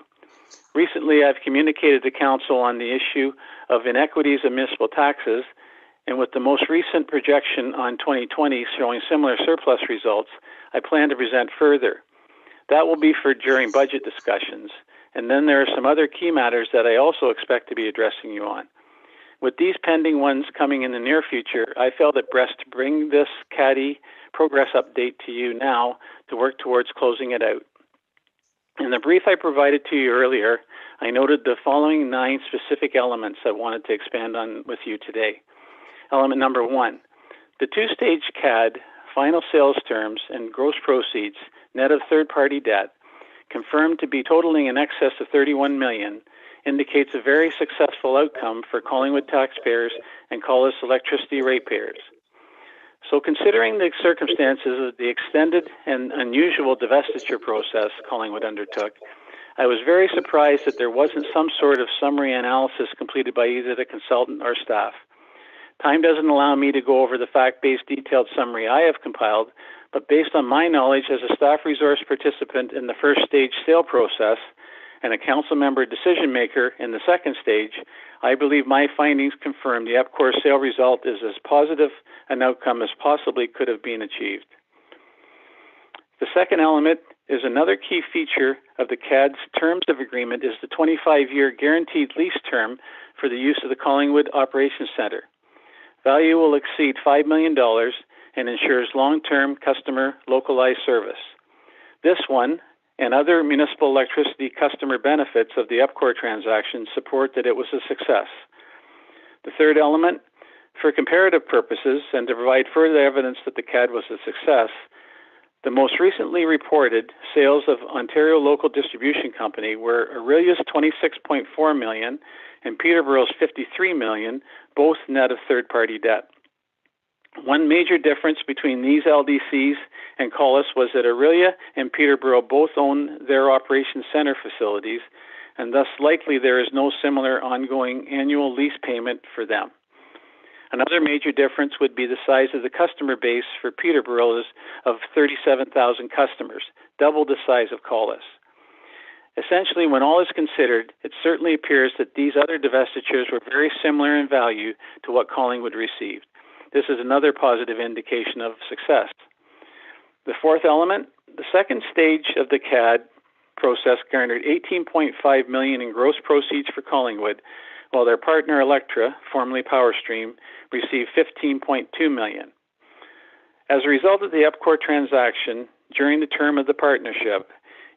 Recently, I've communicated to council on the issue of inequities in municipal taxes, and with the most recent projection on 2020 showing similar surplus results, I plan to present further. That will be for during budget discussions, and then there are some other key matters that I also expect to be addressing you on. With these pending ones coming in the near future, I felt it best to bring this CADI progress update to you now to work towards closing it out. In the brief I provided to you earlier, I noted the following 9 specific elements I wanted to expand on with you today. Element number 1, the 2-stage CAD, final sales terms, and gross proceeds, net of third-party debt, confirmed to be totaling in excess of 31 million, indicates a very successful outcome for Collingwood taxpayers and Collus electricity ratepayers. So considering the circumstances of the extended and unusual divestiture process Collingwood undertook, I was very surprised that there wasn't some sort of summary analysis completed by either the consultant or staff. Time doesn't allow me to go over the fact-based detailed summary I have compiled, but based on my knowledge as a staff resource participant in the first stage sale process and a council member decision maker in the second stage, I believe my findings confirm the EPCOR sale result is as positive an outcome as possibly could have been achieved. The second element is another key feature of the CAD's terms of agreement is the 25-year guaranteed lease term for the use of the Collingwood Operations Centre. Value will exceed $5 million and ensures long-term customer localized service. This one and other municipal electricity customer benefits of the EPCOR transaction support that it was a success. The third element, for comparative purposes and to provide further evidence that the CAD was a success, the most recently reported sales of Ontario Local Distribution Company were Aurelia's $26.4 million and Peterborough's $53 million, both net of third-party debt. One major difference between these LDCs and Collus was that Aurelia and Peterborough both own their operations center facilities, and thus likely there is no similar ongoing annual lease payment for them. Another major difference would be the size of the customer base for Peterborough of 37,000 customers, double the size of Collus. Essentially, when all is considered, it certainly appears that these other divestitures were very similar in value to what Collingwood received. This is another positive indication of success. The fourth element, the second stage of the CAD process garnered $18.5 million in gross proceeds for Collingwood, while their partner Electra, formerly Powerstream, received $15.2 million. As a result of the EPCOR transaction, during the term of the partnership,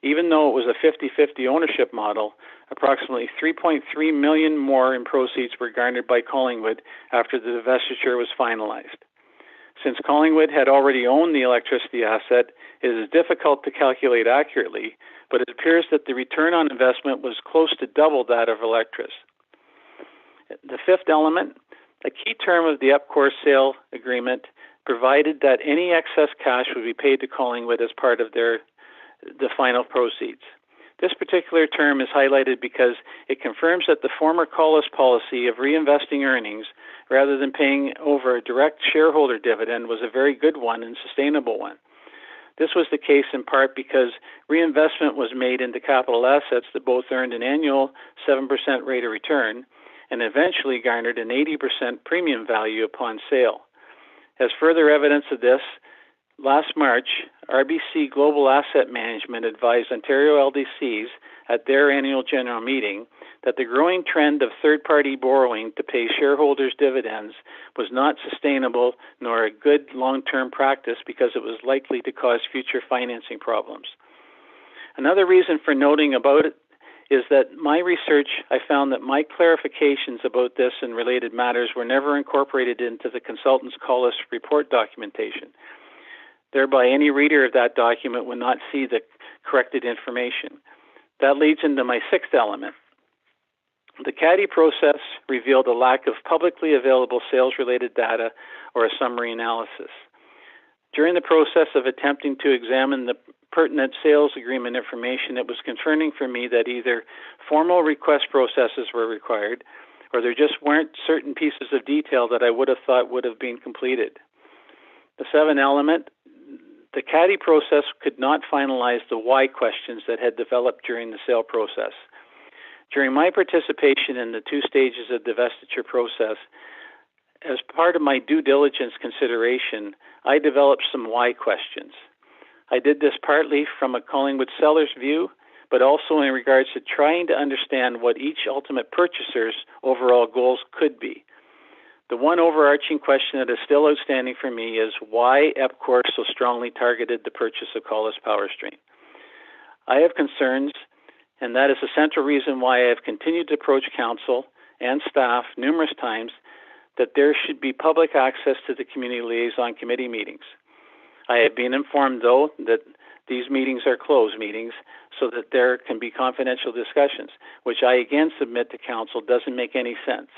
even though it was a 50-50 ownership model, approximately $3.3 million more in proceeds were garnered by Collingwood after the divestiture was finalized. Since Collingwood had already owned the electricity asset, it is difficult to calculate accurately, but it appears that the return on investment was close to double that of Electra's. The fifth element, a key term of the EPCOR sale agreement provided that any excess cash would be paid to Collingwood as part of the final proceeds. This particular term is highlighted because it confirms that the former Collus policy of reinvesting earnings rather than paying over a direct shareholder dividend was a very good one and sustainable one. This was the case in part because reinvestment was made into capital assets that both earned an annual 7% rate of return and eventually garnered an 80% premium value upon sale. As further evidence of this, last March, RBC Global Asset Management advised Ontario LDCs at their annual general meeting that the growing trend of third-party borrowing to pay shareholders' dividends was not sustainable nor a good long-term practice because it was likely to cause future financing problems. Another reason for noting about it is that my research, I found that my clarifications about this and related matters were never incorporated into the consultant's Collus report documentation. Thereby, any reader of that document would not see the corrected information. That leads into my sixth element. The CADI process revealed a lack of publicly available sales-related data or a summary analysis. During the process of attempting to examine the pertinent sales agreement information, it was concerning for me that either formal request processes were required or there just weren't certain pieces of detail that I would have thought would have been completed. The seventh element, the CADI process could not finalize the why questions that had developed during the sale process. During my participation in the two stages of the divestiture process, as part of my due diligence consideration, I developed some why questions. I did this partly from a Collingwood seller's view, but also in regards to trying to understand what each ultimate purchaser's overall goals could be. The one overarching question that is still outstanding for me is why EPCOR so strongly targeted the purchase of Collus Powerstream. I have concerns, and that is the central reason why I have continued to approach council and staff numerous times that there should be public access to the Community Liaison Committee meetings. I have been informed, though, that these meetings are closed meetings so that there can be confidential discussions, which I again submit to council doesn't make any sense.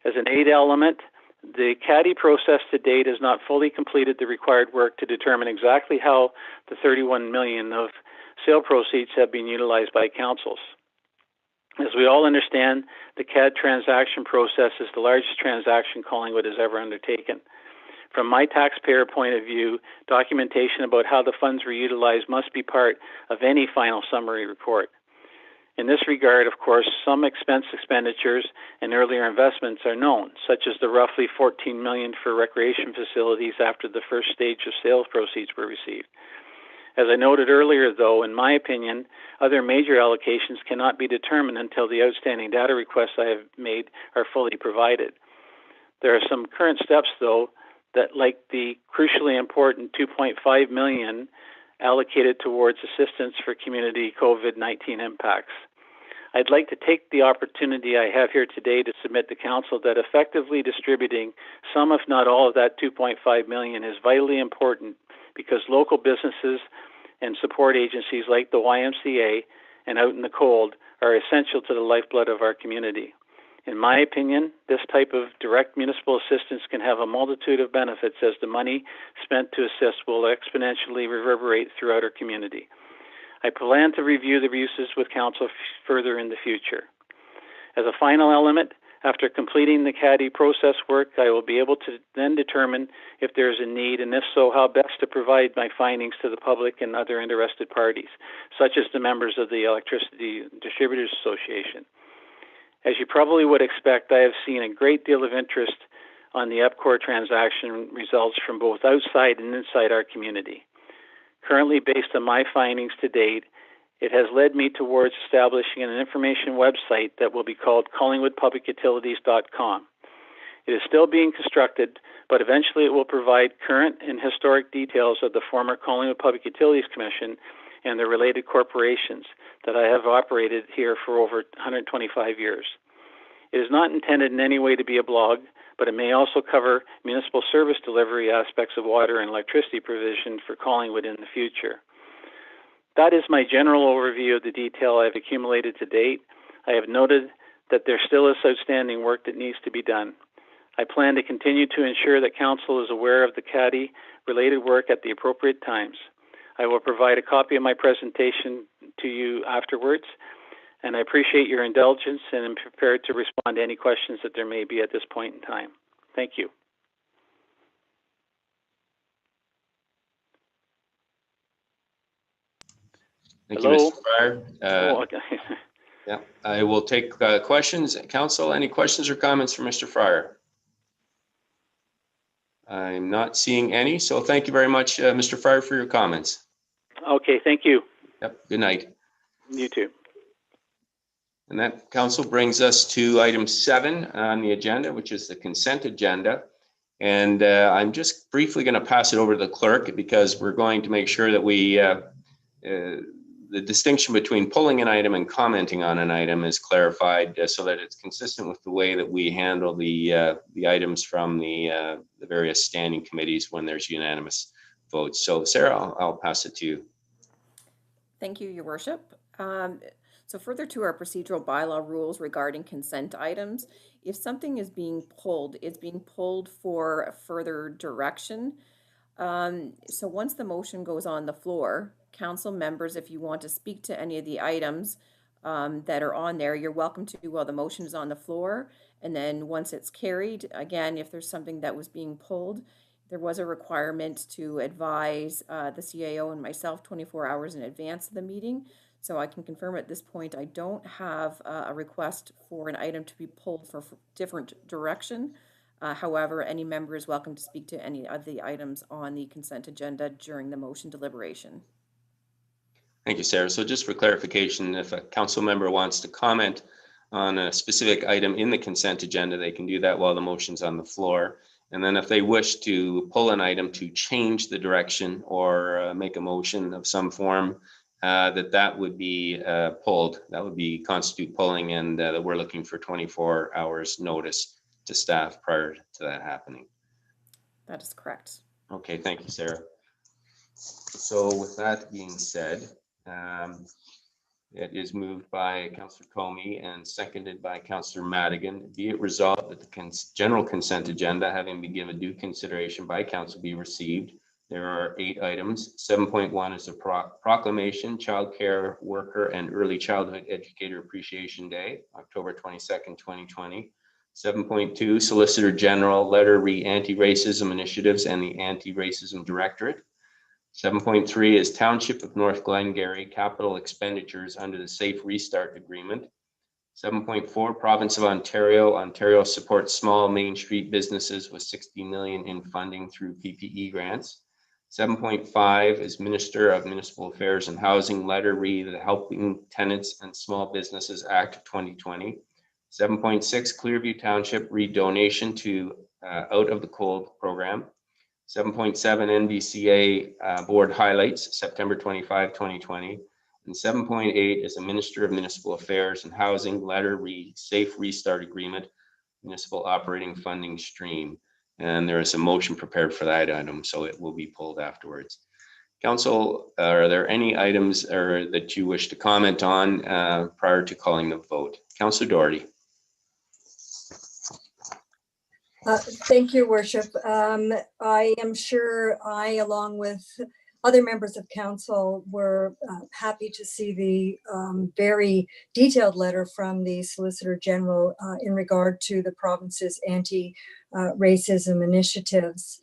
As an eighth element, the CADI process to date has not fully completed the required work to determine exactly how the $31 million of sale proceeds have been utilized by councils. As we all understand, the CAD transaction process is the largest transaction Collingwood has ever undertaken. From my taxpayer point of view, documentation about how the funds were utilized must be part of any final summary report. In this regard, of course, some expenditures and earlier investments are known, such as the roughly $14 million for recreation facilities after the first stage of sales proceeds were received. As I noted earlier, though, in my opinion, other major allocations cannot be determined until the outstanding data requests I have made are fully provided. There are some current steps, though, that, like the crucially important $2.5 million allocated towards assistance for community COVID-19 impacts. I'd like to take the opportunity I have here today to submit to Council that effectively distributing some, if not all, of that $2.5 million is vitally important because local businesses and support agencies like the YMCA and Out in the Cold are essential to the lifeblood of our community. In my opinion, this type of direct municipal assistance can have a multitude of benefits as the money spent to assist will exponentially reverberate throughout our community. I plan to review the uses with Council further in the future. As a final element, after completing the CADI process work, I will be able to then determine if there is a need, and if so, how best to provide my findings to the public and other interested parties, such as the members of the Electricity Distributors Association. As you probably would expect, I have seen a great deal of interest on the EPCOR transaction results from both outside and inside our community. Currently, based on my findings to date, it has led me towards establishing an information website that will be called collingwoodpublicutilities.com. It is still being constructed, but eventually it will provide current and historic details of the former Collingwood Public Utilities Commission and the related corporations that I have operated here for over 125 years. It is not intended in any way to be a blog, but it may also cover municipal service delivery aspects of water and electricity provision for Collingwood in the future. That is my general overview of the detail I've accumulated to date. I have noted that there still is outstanding work that needs to be done. I plan to continue to ensure that Council is aware of the CADI related work at the appropriate times. I will provide a copy of my presentation to you afterwards, and I appreciate your indulgence and am prepared to respond to any questions that there may be at this point in time. Thank you. Thank Hello? you, Mr. Fryer. Okay. Yeah, I will take questions. Council, any questions or comments for Mr. Fryer? I'm not seeing any, so thank you very much, Mr. Fryer, for your comments. Okay, thank you. Yep, good night. You too. And that, Council, brings us to item 7 on the agenda, which is the consent agenda. And I'm just briefly going to pass it over to the clerk because we're going to make sure that we, the distinction between pulling an item and commenting on an item is clarified so that it's consistent with the way that we handle the items from the various standing committees when there's unanimous votes. So Sarah, I'll pass it to you. Thank you, Your Worship. So further to our procedural bylaw rules regarding consent items, if something is being pulled, it's being pulled for further direction. So once the motion goes on the floor, council members, if you want to speak to any of the items that are on there, you're welcome to while the motion is on the floor. And then once it's carried, again, if there's something that was being pulled, there was a requirement to advise the CAO and myself 24 hours in advance of the meeting. So I can confirm at this point, I don't have a request for an item to be pulled for different direction. However, any member is welcome to speak to any of the items on the consent agenda during the motion deliberation. Thank you, Sarah. So just for clarification, if a council member wants to comment on a specific item in the consent agenda, they can do that while the motion's on the floor. And then if they wish to pull an item to change the direction or make a motion of some form, that would be pulled. That would be constitute pulling, and that we're looking for 24 hours notice to staff prior to that happening. That is correct. Okay, thank you, Sarah. So with that being said, it is moved by Councillor Comey and seconded by Councillor Madigan. Be it resolved that the general consent agenda, having been given due consideration by council, be received. There are 8 items. 7.1 is a proclamation, Child Care Worker and Early Childhood Educator Appreciation Day, October 22nd, 2020. 7.2, Solicitor General letter re anti-racism initiatives and the Anti-Racism Directorate. 7.3 is Township of North Glengarry capital expenditures under the Safe Restart Agreement. 7.4, Province of Ontario. Ontario supports small Main Street businesses with $60 million in funding through PPE grants. 7.5 is Minister of Municipal Affairs and Housing, letter re the Helping Tenants and Small Businesses Act of 2020. 7.6, Clearview Township redonation to Out of the Cold program. 7.7, NVCA board highlights, September 25, 2020. And 7.8 is a Minister of Municipal Affairs and Housing, letter re Safe Restart Agreement, Municipal Operating Funding Stream. And there is a motion prepared for that item, so it will be pulled afterwards. Council, are there any items that you wish to comment on prior to calling the vote? Councillor Doherty. Thank you, Worship. I am sure I, along with other members of council, were happy to see the very detailed letter from the Solicitor General in regard to the province's anti-racism initiatives.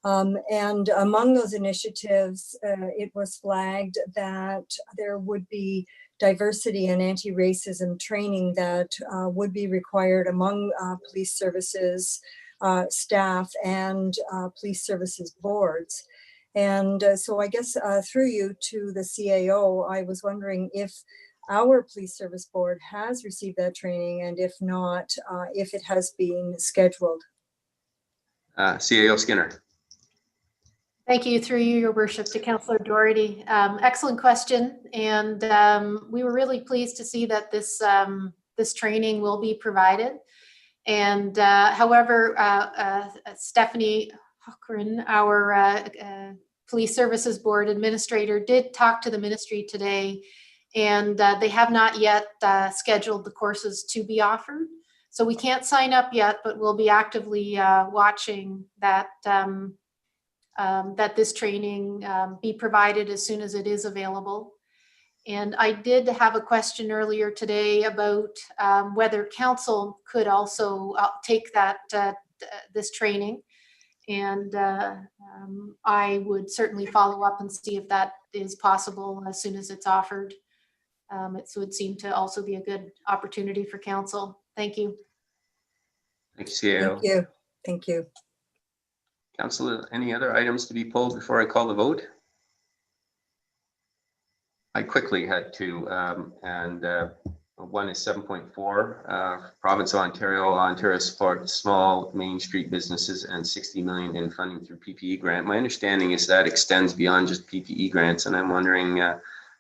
And among those initiatives, it was flagged that there would be diversity and anti-racism training that would be required among police services staff and police services boards. And so I guess through you to the CAO, I was wondering if our police service board has received that training, and if not, if it has been scheduled. CAO Skinner. Thank you, through you, Your Worship, to Councillor Doherty. Excellent question, and we were really pleased to see that this this training will be provided. And however, Stephanie Hochran, our Police Services Board Administrator, did talk to the ministry today, and they have not yet scheduled the courses to be offered. So we can't sign up yet, but we'll be actively watching that that this training be provided as soon as it is available. And I did have a question earlier today about whether council could also take that this training. And I would certainly follow up and see if that is possible as soon as it's offered. It would seem to also be a good opportunity for council. Thank you. Thank you, CAO. Thank you. Thank you. Council, any other items to be pulled before I call the vote? I quickly had two, and one is 7.4, Province of Ontario supports small Main Street businesses and 60 million in funding through PPE grant. My understanding is that extends beyond just PPE grants, and I'm wondering,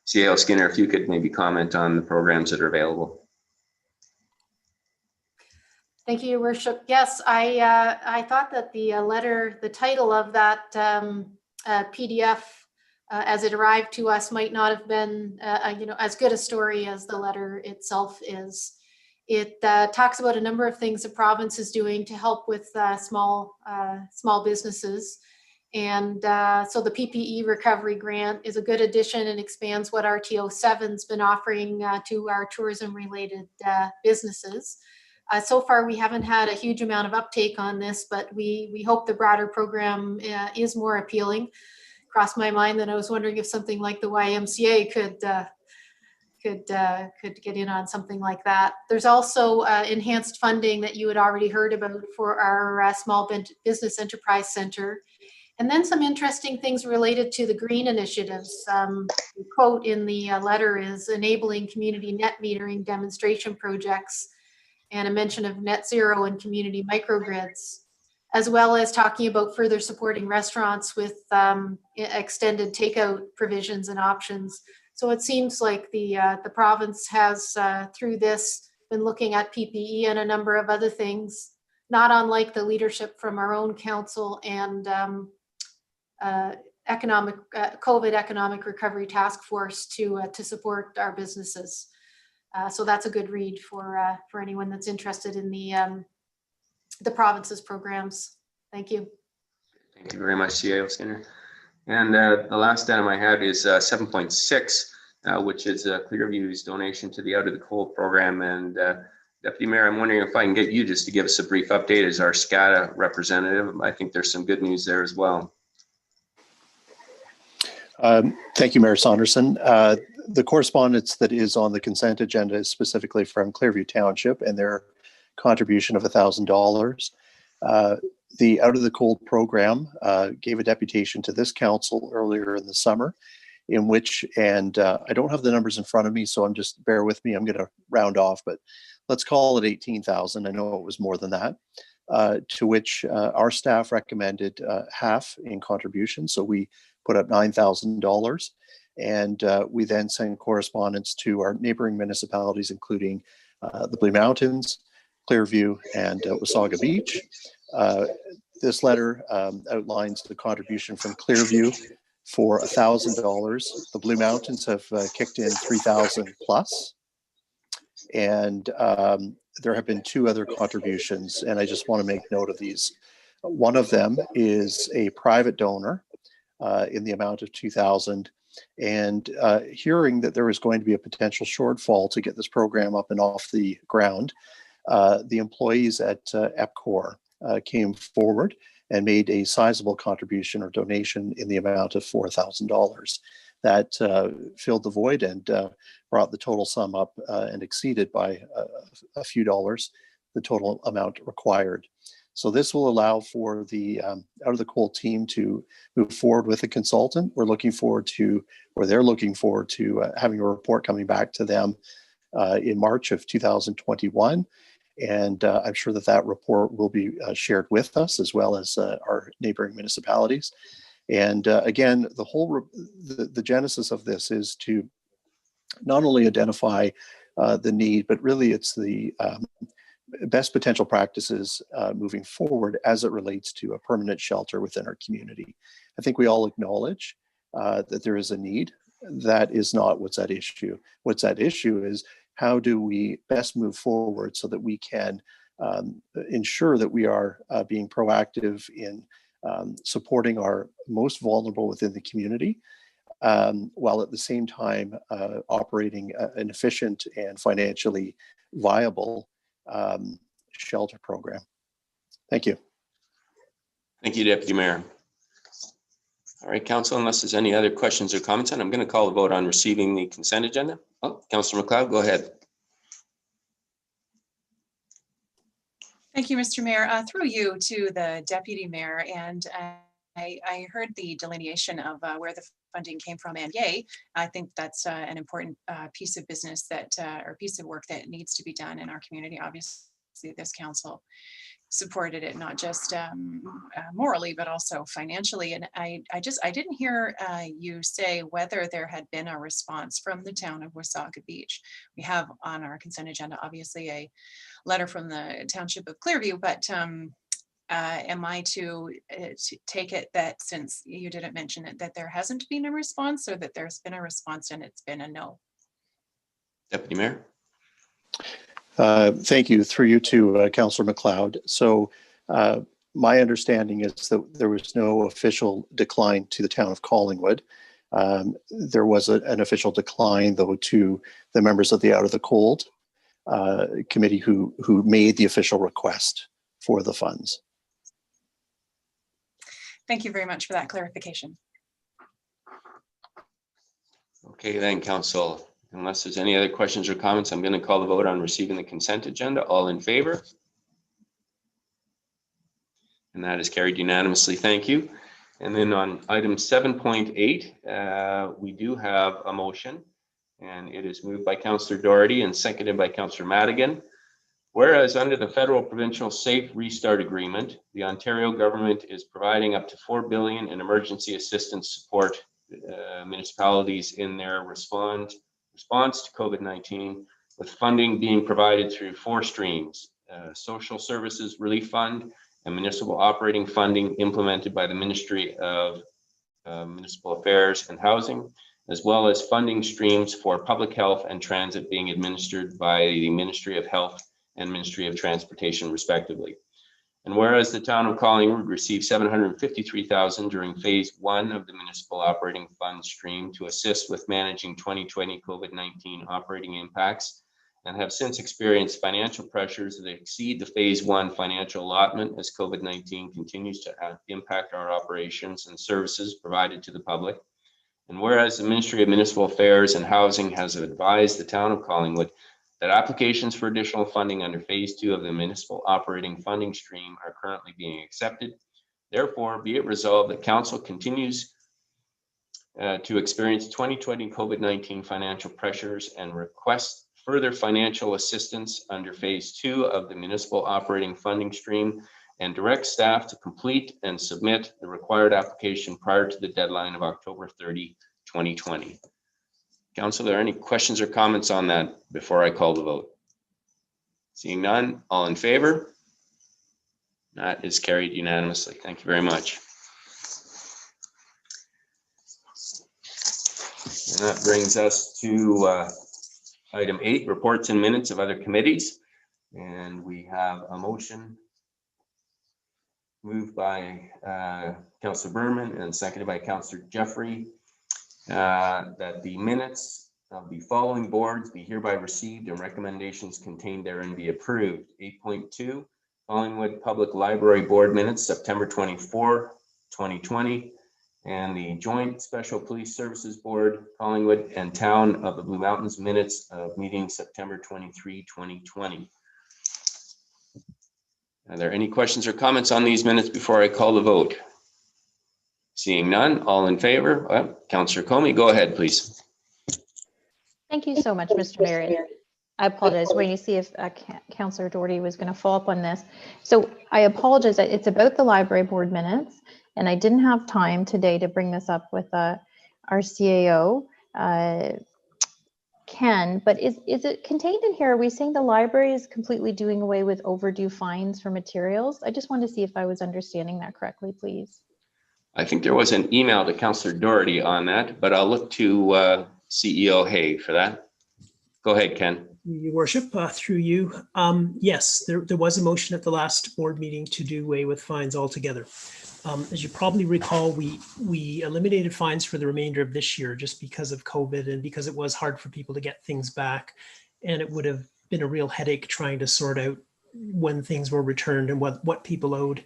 CAO Skinner, if you could maybe comment on the programs that are available. Thank you, Your Worship. Yes, I thought that the letter, the title of that PDF as it arrived to us might not have been as good a story as the letter itself is. It talks about a number of things the province is doing to help with small businesses. And so the PPE recovery grant is a good addition and expands what RTO7's been offering to our tourism related businesses. So far, we haven't had a huge amount of uptake on this, but we hope the broader program is more appealing. Crossed my mind that I was wondering if something like the YMCA could get in on something like that. There's also enhanced funding that you had already heard about for our Small Business Enterprise Center. And then some interesting things related to the green initiatives. The quote in the letter is enabling community net metering demonstration projects, and a mention of net zero and community microgrids, as well as talking about further supporting restaurants with extended takeout provisions and options. So it seems like the province has, through this, been looking at PPE and a number of other things, not unlike the leadership from our own council and COVID economic recovery task force to support our businesses. So that's a good read for anyone that's interested in the province's programs. Thank you. Thank you very much, CAO Skinner. And the last item I had is 7.6, which is Clearview's donation to the Out of the Cold program. And Deputy Mayor, I'm wondering if I can get you just to give us a brief update as our SCADA representative. I think there's some good news there as well. Thank you, Mayor Saunderson. The correspondence that is on the consent agenda is specifically from Clearview Township and their contribution of $1,000. The Out of the Cold program gave a deputation to this council earlier in the summer, in which, and I don't have the numbers in front of me, so I'm just, bear with me, I'm going to round off, but let's call it 18,000. I know it was more than that, to which our staff recommended half in contribution. So we put up $9,000, and we then sent correspondence to our neighboring municipalities, including the Blue Mountains, Clearview, and Wasaga Beach. This letter outlines the contribution from Clearview for $1,000. The Blue Mountains have kicked in 3,000 plus. And there have been 2 other contributions, and I just want to make note of these. One of them is a private donor in the amount of 2,000. And hearing that there was going to be a potential shortfall to get this program up and off the ground, the employees at EPCOR came forward and made a sizable contribution or donation in the amount of $4,000. That filled the void and brought the total sum up and exceeded by a few dollars the total amount required. So this will allow for the Out of the Cold team to move forward with a consultant. We're looking forward to, or they're looking forward to having a report coming back to them in March of 2021. And I'm sure that that report will be shared with us as well as our neighboring municipalities. And again, the genesis of this is to not only identify the need, but really it's the best potential practices moving forward as it relates to a permanent shelter within our community. I think we all acknowledge that there is a need. That is not what's at issue. What's at issue is how do we best move forward so that we can ensure that we are being proactive in supporting our most vulnerable within the community, while at the same time operating an efficient and financially viable shelter program. Thank you. Thank you, Deputy Mayor. All right, Council, unless there's any other questions or comments, and I'm going to call the vote on receiving the consent agenda. Oh, Councillor MacLeod, go ahead. Thank you, Mr. Mayor. Through you to the Deputy Mayor, and I heard the delineation of where the funding came from, and yay, I think that's an important piece of business that, or piece of work that needs to be done in our community. Obviously, this council supported it, not just morally, but also financially. And I didn't hear you say whether there had been a response from the town of Wasaga Beach. We have on our consent agenda, obviously, a letter from the township of Clearview, but am I to take it that, since you didn't mention it, that there hasn't been a response, or that there's been a response and it's been a no? Deputy Mayor. Thank you. Through you to Councillor MacLeod. So my understanding is that there was no official decline to the town of Collingwood. There was an official decline, though, to the members of the Out of the Cold committee who made the official request for the funds. Thank you very much for that clarification. Okay, then, Council. Unless there's any other questions or comments, I'm going to call the vote on receiving the consent agenda. All in favor? And that is carried unanimously. Thank you. And then on item 7.8, we do have a motion, and it is moved by Councillor Doherty and seconded by Councillor Madigan. Whereas under the Federal Provincial Safe Restart Agreement, the Ontario government is providing up to $4 billion in emergency assistance support municipalities in their response to COVID-19, with funding being provided through 4 streams: Social Services Relief Fund and Municipal Operating Funding implemented by the Ministry of Municipal Affairs and Housing, as well as funding streams for public health and transit being administered by the Ministry of Health and Ministry of Transportation, respectively. And whereas the town of Collingwood received $753,000 during phase 1 of the municipal operating fund stream to assist with managing 2020 COVID-19 operating impacts, and have since experienced financial pressures that exceed the phase 1 financial allotment as COVID-19 continues to impact our operations and services provided to the public. And whereas the Ministry of Municipal Affairs and Housing has advised the town of Collingwood that applications for additional funding under phase 2 of the municipal operating funding stream are currently being accepted. Therefore, be it resolved that council continues to experience 2020 COVID-19 financial pressures and request further financial assistance under phase 2 of the municipal operating funding stream, and direct staff to complete and submit the required application prior to the deadline of October 30, 2020. Council, are there any questions or comments on that before I call the vote? Seeing none, all in favor? That is carried unanimously. Thank you very much. And that brings us to item 8, reports and minutes of other committees. And we have a motion moved by Councillor Berman and seconded by Councillor Jeffrey that the minutes of the following boards be hereby received and recommendations contained therein be approved. 8.2, Collingwood Public Library Board minutes, September 24, 2020, and the Joint Special Police Services Board, Collingwood and Town of the Blue Mountains minutes of meeting September 23, 2020. Are there any questions or comments on these minutes before I call the vote? Seeing none, all in favor? Councillor Comey, go ahead, please. Thank you so much, Mr. Mayor. I apologize. We're going to see if Councillor Doherty was going to follow up on this. So I apologize. It's about the library board minutes, and I didn't have time today to bring this up with our CAO, Ken, but is it contained in here? Are we saying the library is completely doing away with overdue fines for materials? I just wanted to see if I was understanding that correctly, please. I think there was an email to Councillor Doherty on that, but I'll look to CEO Hay for that. Go ahead, Ken. Your Worship, through you. Yes, there was a motion at the last board meeting to do away with fines altogether. As you probably recall, we eliminated fines for the remainder of this year just because of COVID and because it was hard for people to get things back. And it would have been a real headache trying to sort out when things were returned and what people owed.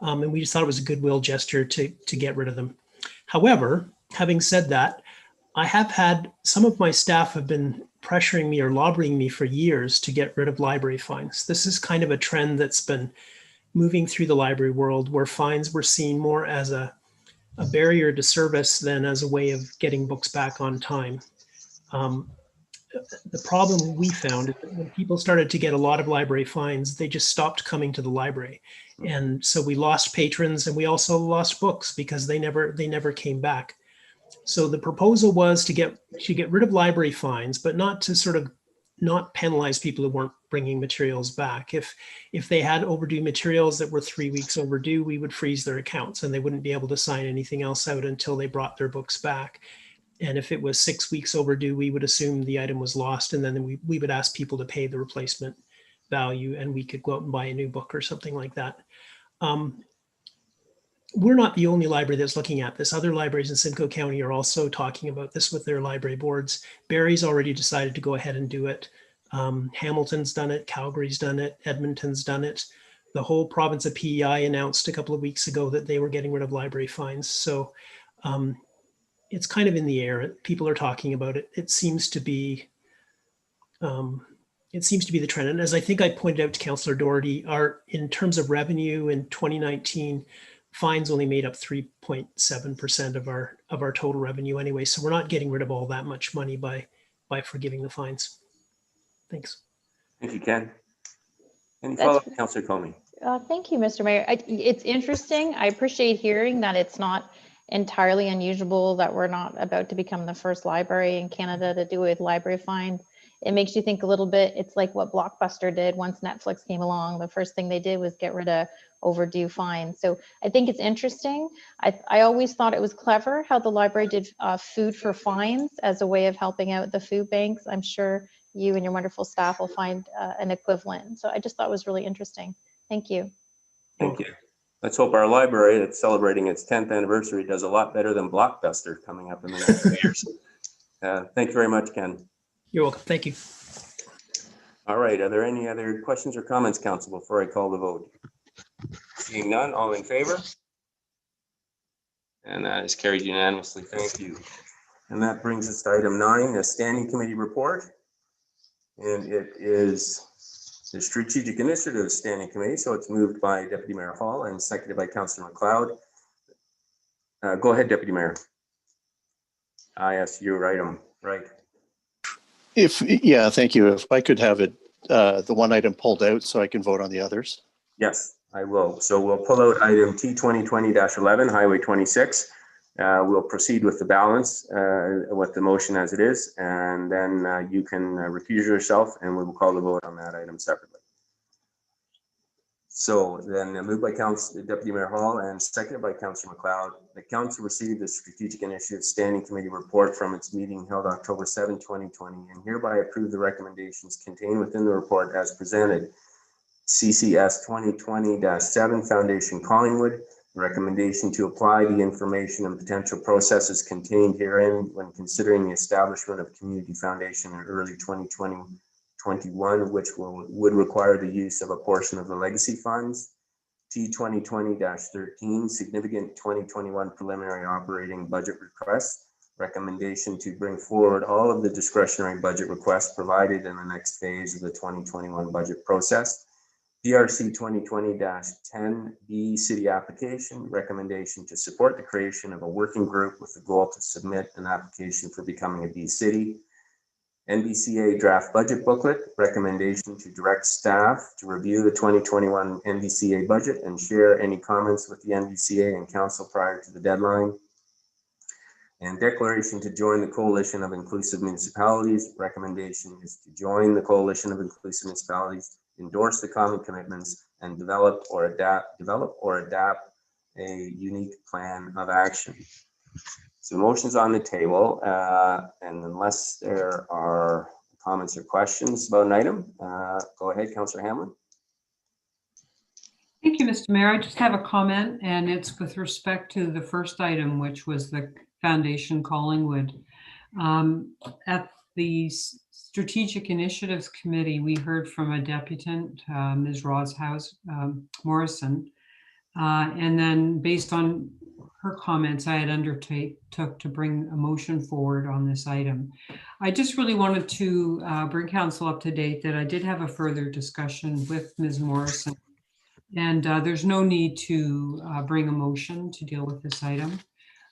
And we just thought it was a goodwill gesture to get rid of them. However, having said that, I have had some of my staff have been pressuring me or lobbying me for years to get rid of library fines. This is kind of a trend that's been moving through the library world where fines were seen more as a barrier to service than as a way of getting books back on time. The problem we found is that when people started to get a lot of library fines, they just stopped coming to the library. And so we lost patrons and we also lost books because they never came back. So the proposal was to get rid of library fines, but not to sort of not penalize people who weren't bringing materials back. If they had overdue materials that were 3 weeks overdue, we would freeze their accounts and they wouldn't be able to sign anything else out until they brought their books back. And if it was 6 weeks overdue, we would assume the item was lost, and then we would ask people to pay the replacement value and we could go out and buy a new book or something like that. We're not the only library that's looking at this. Other libraries in Simcoe County are also talking about this with their library boards. Barrie's already decided to go ahead and do it. Hamilton's done it, Calgary's done it, Edmonton's done it. The whole province of PEI announced a couple of weeks ago that they were getting rid of library fines. So it's kind of in the air. People are talking about it. It seems to be the trend. And as I think I pointed out to Councillor Doherty, in terms of revenue in 2019, fines only made up 3.7% of our total revenue anyway. So we're not getting rid of all that much money by forgiving the fines. Thanks. Thank you, Ken. Any follow-up, Councillor Comey? Thank you, Mr. Mayor. It's interesting. I appreciate hearing that it's not entirely unusual that we're not about to become the first library in Canada to do with library fine. It makes you think a little bit. It's like what Blockbuster did once Netflix came along. The first thing they did was get rid of overdue fines. So I think it's interesting. I always thought it was clever how the library did food for fines as a way of helping out the food banks. I'm sure you and your wonderful staff will find an equivalent. So I just thought it was really interesting. Thank you. Thank you. Let's hope our library that's celebrating its 10th anniversary does a lot better than Blockbuster coming up in the next 2 years. Thank you very much, Ken. You're welcome. Thank you. All right. Are there any other questions or comments, Council, before I call the vote? Seeing none, all in favor? And that is carried unanimously. Thank you. And that brings us to item 9, a standing committee report. and it is the Strategic Initiative Standing Committee. So it's moved by Deputy Mayor Hall and seconded by Councillor McLeod. Go ahead, Deputy Mayor. Yes, you're item, right. Yeah, thank you. If I could have it, the one item pulled out so I can vote on the others. Yes, I will. So we'll pull out item T 2020-11, Highway 26. We'll proceed with the balance, with the motion as it is, and then you can recuse yourself and we will call the vote on that item separately. So then moved by Deputy Mayor Hall and seconded by Councillor McLeod. The council received the Strategic Initiative Standing Committee report from its meeting held October 7, 2020, and hereby approve the recommendations contained within the report as presented. CCS 2020-7 Foundation Collingwood, recommendation to apply the information and potential processes contained herein when considering the establishment of Community Foundation in early 2021, which would require the use of a portion of the legacy funds. T 2020-13 Significant 2021 Preliminary Operating Budget Request, recommendation to bring forward all of the discretionary budget requests provided in the next phase of the 2021 budget process. PRC 2020-10B City Application, recommendation to support the creation of a working group with the goal to submit an application for becoming a B City. NBCA Draft Budget Booklet, recommendation to direct staff to review the 2021 NBCA budget and share any comments with the NBCA and council prior to the deadline. And declaration to join the Coalition of Inclusive Municipalities, recommendation is to join the Coalition of Inclusive Municipalities, endorse the common commitments, and develop or adapt a unique plan of action. So motions on the table, and unless there are comments or questions about an item, go ahead, Councillor Hamlin. Thank you, Mr. Mayor. I just have a comment, and it's with respect to the first item, which was the Foundation Collingwood. At the Strategic Initiatives Committee, we heard from a deputant, Ms. Roshouse Morrison, and then based on her comments, I had took to bring a motion forward on this item. I just really wanted to bring council up to date that I did have a further discussion with Ms. Morrison, and there's no need to bring a motion to deal with this item.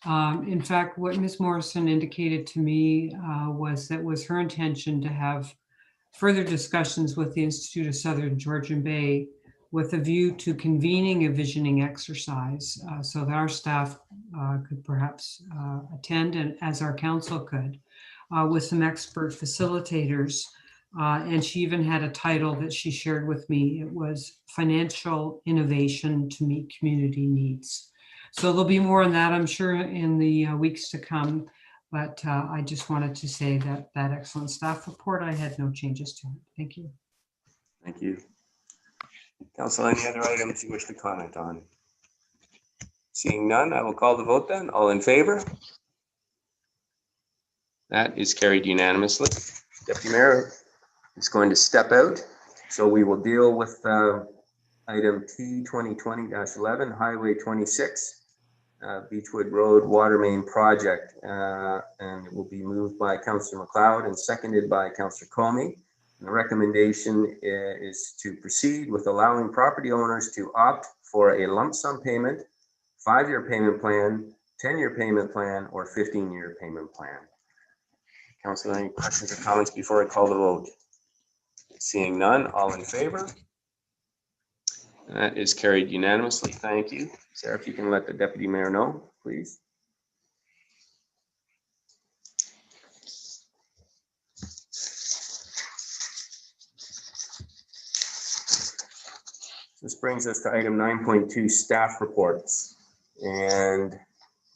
In fact, what Ms. Morrison indicated to me was that was her intention to have further discussions with the Institute of Southern Georgian Bay with a view to convening a visioning exercise so that our staff could perhaps attend, and as our council could, with some expert facilitators. And she even had a title that she shared with me. It was Financial Innovation to Meet Community Needs. So there'll be more on that, I'm sure, in the weeks to come. But I just wanted to say that that excellent staff report, I had no changes to it. Thank you. Thank you. Council, any other items you wish to comment on? Seeing none, I will call the vote then. All in favor? That is carried unanimously. Deputy Mayor is going to step out. So we will deal with item T 2020-11, Highway 26, Beechwood Road Water Main Project. And it will be moved by Councillor McLeod and seconded by Councillor Comey. The recommendation is to proceed with allowing property owners to opt for a lump sum payment, 5-year payment plan, 10-year payment plan, or 15-year payment plan. Council, any questions or comments before I call the vote? Seeing none, all in favor? That is carried unanimously. Thank you. Sarah, if you can let the Deputy Mayor know, please. This brings us to item 9.2, staff reports. And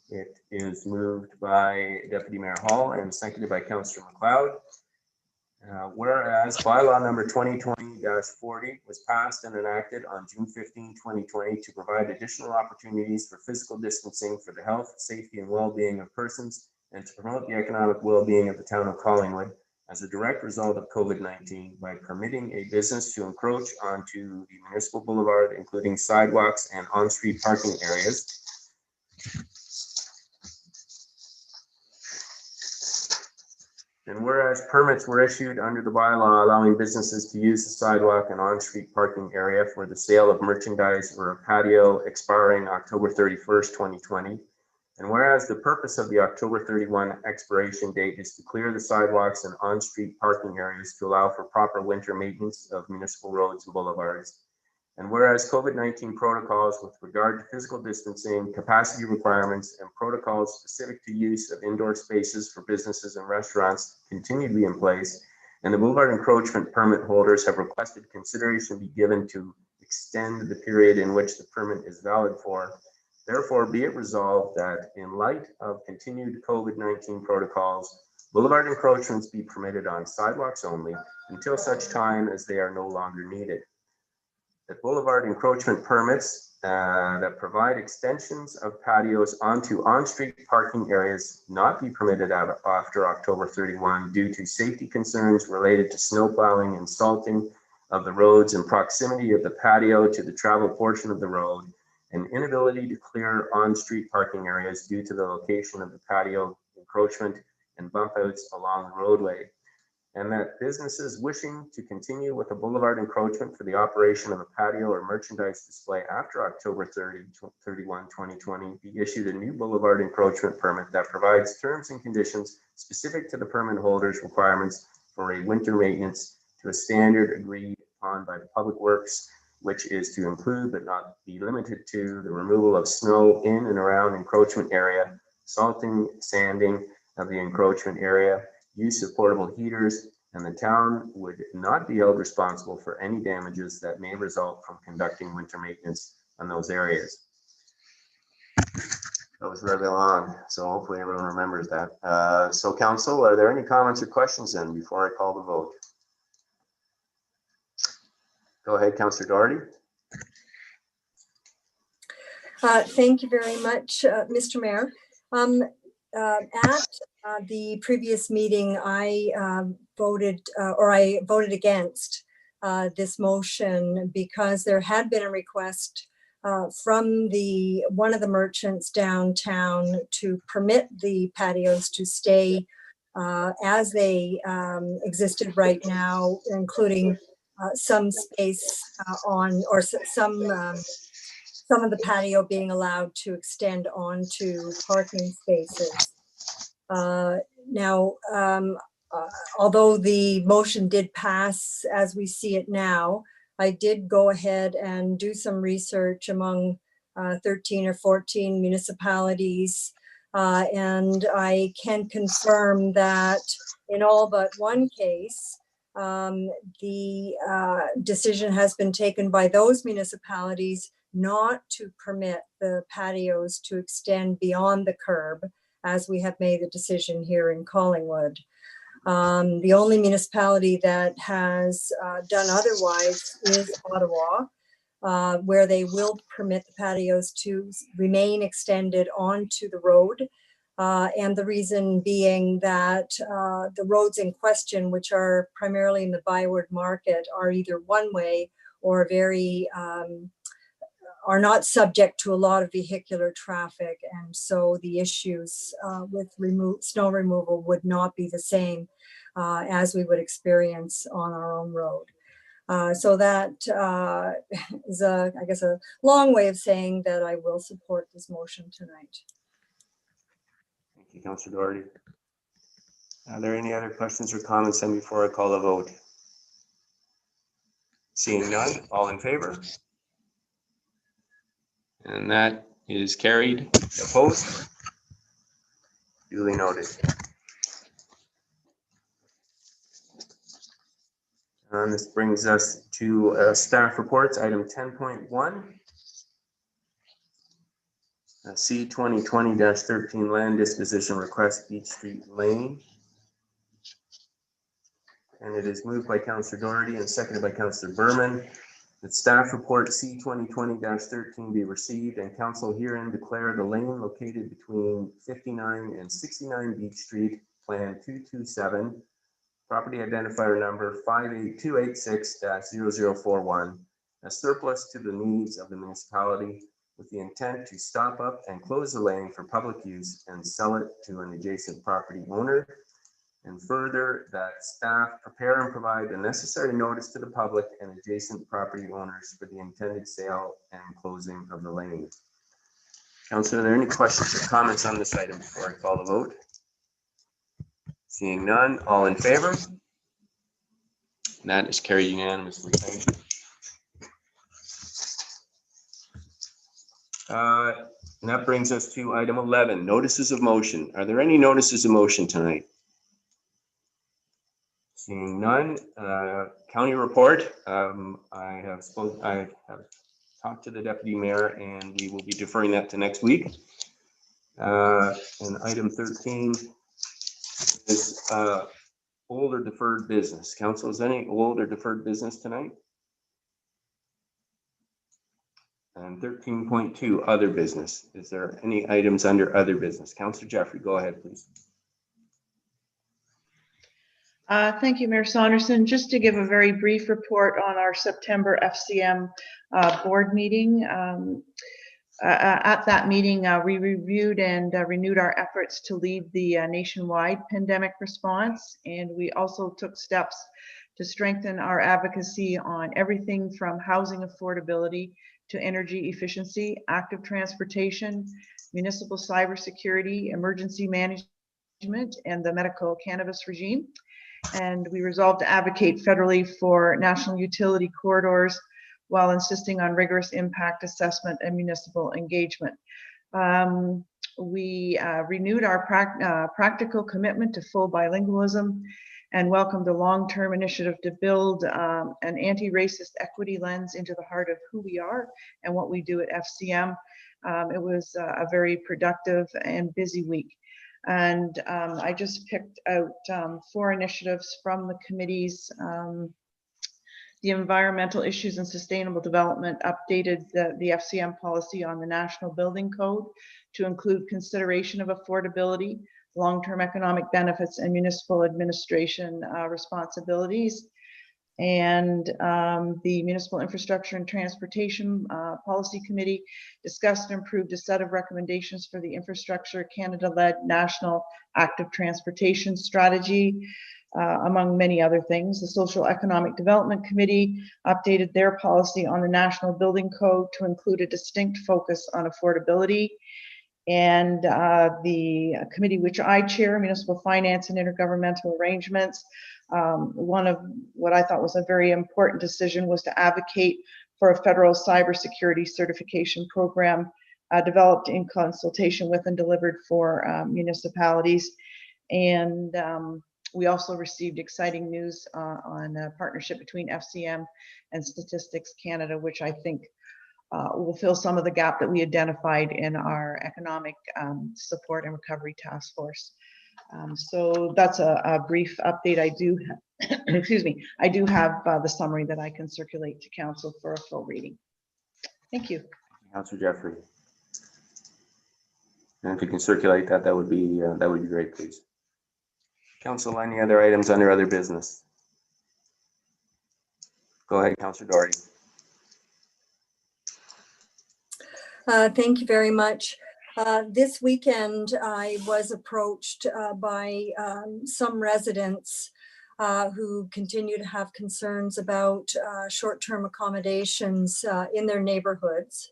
it is moved by Deputy Mayor Hall and seconded by Councillor McLeod. Whereas bylaw number 2020-40 was passed and enacted on June 15, 2020 to provide additional opportunities for physical distancing for the health, safety, and well-being of persons and to promote the economic well-being of the town of Collingwood as a direct result of COVID-19 by permitting a business to encroach onto the municipal boulevard, including sidewalks and on-street parking areas. And whereas permits were issued under the bylaw allowing businesses to use the sidewalk and on-street parking area for the sale of merchandise or a patio expiring October 31st, 2020. And whereas the purpose of the October 31 expiration date is to clear the sidewalks and on-street parking areas to allow for proper winter maintenance of municipal roads and boulevards. And whereas COVID-19 protocols with regard to physical distancing, capacity requirements, and protocols specific to use of indoor spaces for businesses and restaurants continue to be in place, and the boulevard encroachment permit holders have requested consideration be given to extend the period in which the permit is valid for. Therefore, be it resolved that in light of continued COVID-19 protocols, boulevard encroachments be permitted on sidewalks only until such time as they are no longer needed. That boulevard encroachment permits that provide extensions of patios onto on-street parking areas not be permitted after October 31 due to safety concerns related to snow plowing and salting of the roads and proximity of the patio to the travel portion of the road, and inability to clear on-street parking areas due to the location of the patio encroachment and bump outs along the roadway. And that businesses wishing to continue with a boulevard encroachment for the operation of a patio or merchandise display after October 31, 2020, be issued a new boulevard encroachment permit that provides terms and conditions specific to the permit holder's requirements for a winter maintenance to a standard agreed upon by the Public Works, which is to include but not be limited to the removal of snow in and around encroachment area, salting, sanding of the encroachment area, use of portable heaters, and the town would not be held responsible for any damages that may result from conducting winter maintenance on those areas. That was very long, so hopefully everyone remembers that. So council, are there any comments or questions then before I call the vote? Go ahead, Councillor Doherty. Thank you very much, Mr. Mayor. At the previous meeting, I voted against this motion because there had been a request from one of the merchants downtown to permit the patios to stay as they existed right now, including some space on, or some of the patio being allowed to extend onto parking spaces. Now, although the motion did pass as we see it now, I did go ahead and do some research among 13 or 14 municipalities, and I can confirm that in all but one case, the decision has been taken by those municipalities not to permit the patios to extend beyond the curb, as we have made the decision here in Collingwood. The only municipality that has done otherwise is Ottawa, where they will permit the patios to remain extended onto the road. And the reason being that the roads in question, which are primarily in the Byward Market, are either one way or very are not subject to a lot of vehicular traffic, and so the issues with snow removal would not be the same as we would experience on our own road. So that is, I guess, a long way of saying that I will support this motion tonight. Thank you, Councillor Doherty. Are there any other questions or comments then before I call the vote? Seeing none, all in favor? And that is carried. Opposed? Duly noted. And this brings us to staff reports, item 10.1. C 2020-13 land disposition request, Beach Street Lane. And it is moved by Councillor Doherty and seconded by Councillor Berman that staff report C 2020-13 be received and council herein declare the lane located between 59 and 69 Beach Street, Plan 227, property identifier number 58286-0041, as surplus to the needs of the municipality, with the intent to stop up and close the lane for public use and sell it to an adjacent property owner. And further, that staff prepare and provide the necessary notice to the public and adjacent property owners for the intended sale and closing of the lane. Council, are there any questions or comments on this item before I call the vote? Seeing none, all in favor? That is carried unanimously. Thank you. And that brings us to item 11, notices of motion. Are there any notices of motion tonight? Seeing none, county report. I have talked to the deputy mayor, and we will be deferring that to next week. And item 13 is old or deferred business. Council, is any old or deferred business tonight? And 13.2, other business. Is there any items under other business? Councillor Jeffrey, go ahead, please. Thank you, Mayor Saunderson. Just to give a very brief report on our September FCM board meeting. At that meeting, we reviewed and renewed our efforts to lead the nationwide pandemic response, and we also took steps to strengthen our advocacy on everything from housing affordability to energy efficiency, active transportation, municipal cybersecurity, emergency management, and the medical cannabis regime. And we resolved to advocate federally for national utility corridors while insisting on rigorous impact assessment and municipal engagement. We renewed our practical commitment to full bilingualism and welcomed a long-term initiative to build an anti-racist equity lens into the heart of who we are and what we do at FCM. It was a very productive and busy week. And I just picked out 4 initiatives from the committees. The environmental issues and sustainable development updated the FCM policy on the National Building Code to include consideration of affordability, long-term economic benefits, and municipal administration responsibilities. And the Municipal Infrastructure and Transportation Policy Committee discussed and approved a set of recommendations for the Infrastructure Canada-led National Active Transportation Strategy, among many other things. The Social Economic Development Committee updated their policy on the National Building Code to include a distinct focus on affordability. And the committee which I chair, Municipal Finance and Intergovernmental Arrangements, one of what I thought was a very important decision was to advocate for a federal cybersecurity certification program developed in consultation with and delivered for municipalities. And we also received exciting news on a partnership between FCM and Statistics Canada, which I think will fill some of the gap that we identified in our economic support and recovery task force. So that's a brief update. I do, excuse me, I do have the summary that I can circulate to council for a full reading. Thank you. Councillor Jeffrey. And if you can circulate that, that would be great, please. Council, any other items under other business? Go ahead, Councillor Doherty. Thank you very much. This weekend, I was approached by some residents who continue to have concerns about short-term accommodations in their neighborhoods.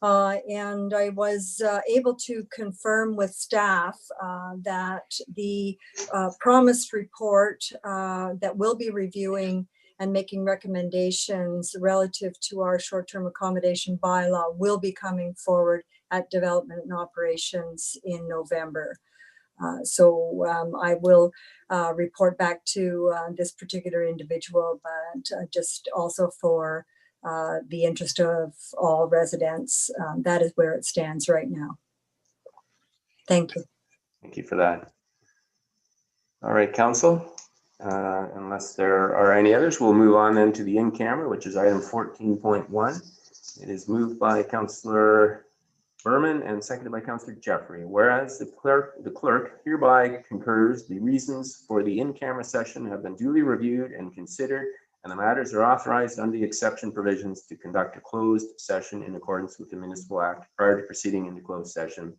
And I was able to confirm with staff that the promised report that we'll be reviewing and making recommendations relative to our short-term accommodation bylaw will be coming forward at Development and Operations in November. So I will report back to this particular individual, but just also for the interest of all residents, that is where it stands right now. Thank you. Thank you for that. All right, Council. Unless there are any others, we'll move on then to the in-camera, which is item 14.1. It is moved by Councillor Berman and seconded by Councillor Jeffrey. Whereas the clerk hereby concurs the reasons for the in-camera session have been duly reviewed and considered, and the matters are authorized under the exception provisions to conduct a closed session in accordance with the Municipal Act prior to proceeding into closed session.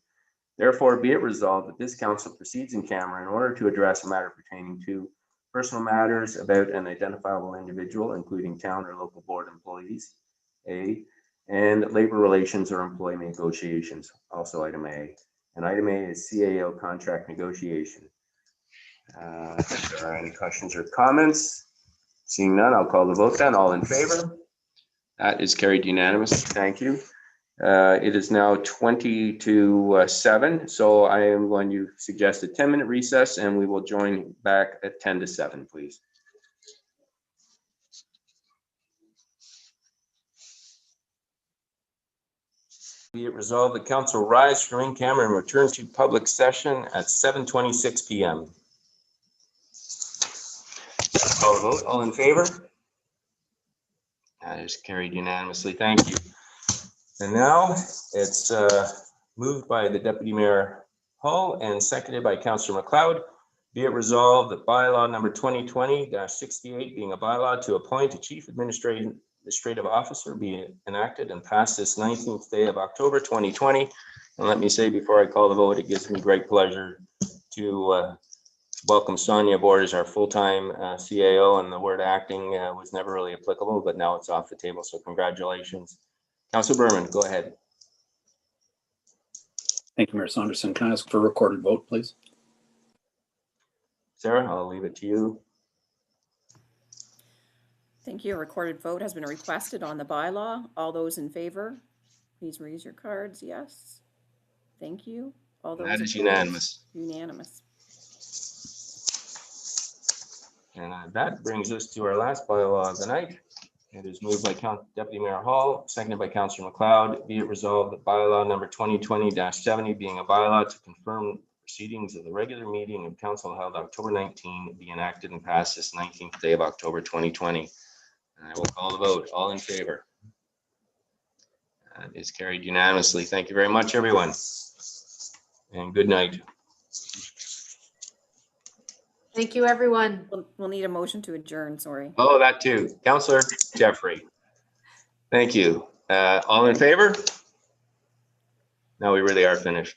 Therefore, be it resolved that this council proceeds in camera in order to address a matter pertaining to personal matters about an identifiable individual, including town or local board employees, A, and labor relations or employment negotiations, also item A. And item A is CAO contract negotiation. If there are any questions or comments, seeing none, I'll call the vote then. All in favor? That is carried unanimously. Thank you. It is now 20 to 7, so I am going to suggest a 10-minute recess and we will join back at 10 to 7, please. Be it resolved that council rise from in camera and return to public session at 7:26 p.m. Call the vote. All in favor? That is carried unanimously. Thank you. And now it's moved by the Deputy Mayor Hall and seconded by Councillor McLeod. Be it resolved that bylaw number 2020-68 being a bylaw to appoint a chief administrative officer be enacted and passed this 19th day of October 2020. And let me say before I call the vote, it gives me great pleasure to welcome Sonia aboard as our full-time CAO, and the word acting was never really applicable, but now it's off the table. So congratulations. Councillor Berman, go ahead. Thank you, Mayor Saunderson. Can I ask for a recorded vote, please? Sarah, I'll leave it to you. Thank you. A recorded vote has been requested on the bylaw. All those in favor, please raise your cards. Yes. Thank you. All those That is opposed? unanimous. Unanimous. And that brings us to our last bylaw of the night. It is moved by Deputy Mayor Hall, seconded by Councillor McLeod. Be it resolved that bylaw number 2020-70 being a bylaw to confirm proceedings of the regular meeting of council held October 19 be enacted and passed this 19th day of October 2020. And I will call the vote. All in favor? That is carried unanimously. Thank you very much, everyone. And good night. Thank you, everyone. We'll need a motion to adjourn, sorry. Oh, that too. Councillor Jeffrey. Thank you. All in favor? Now we really are finished.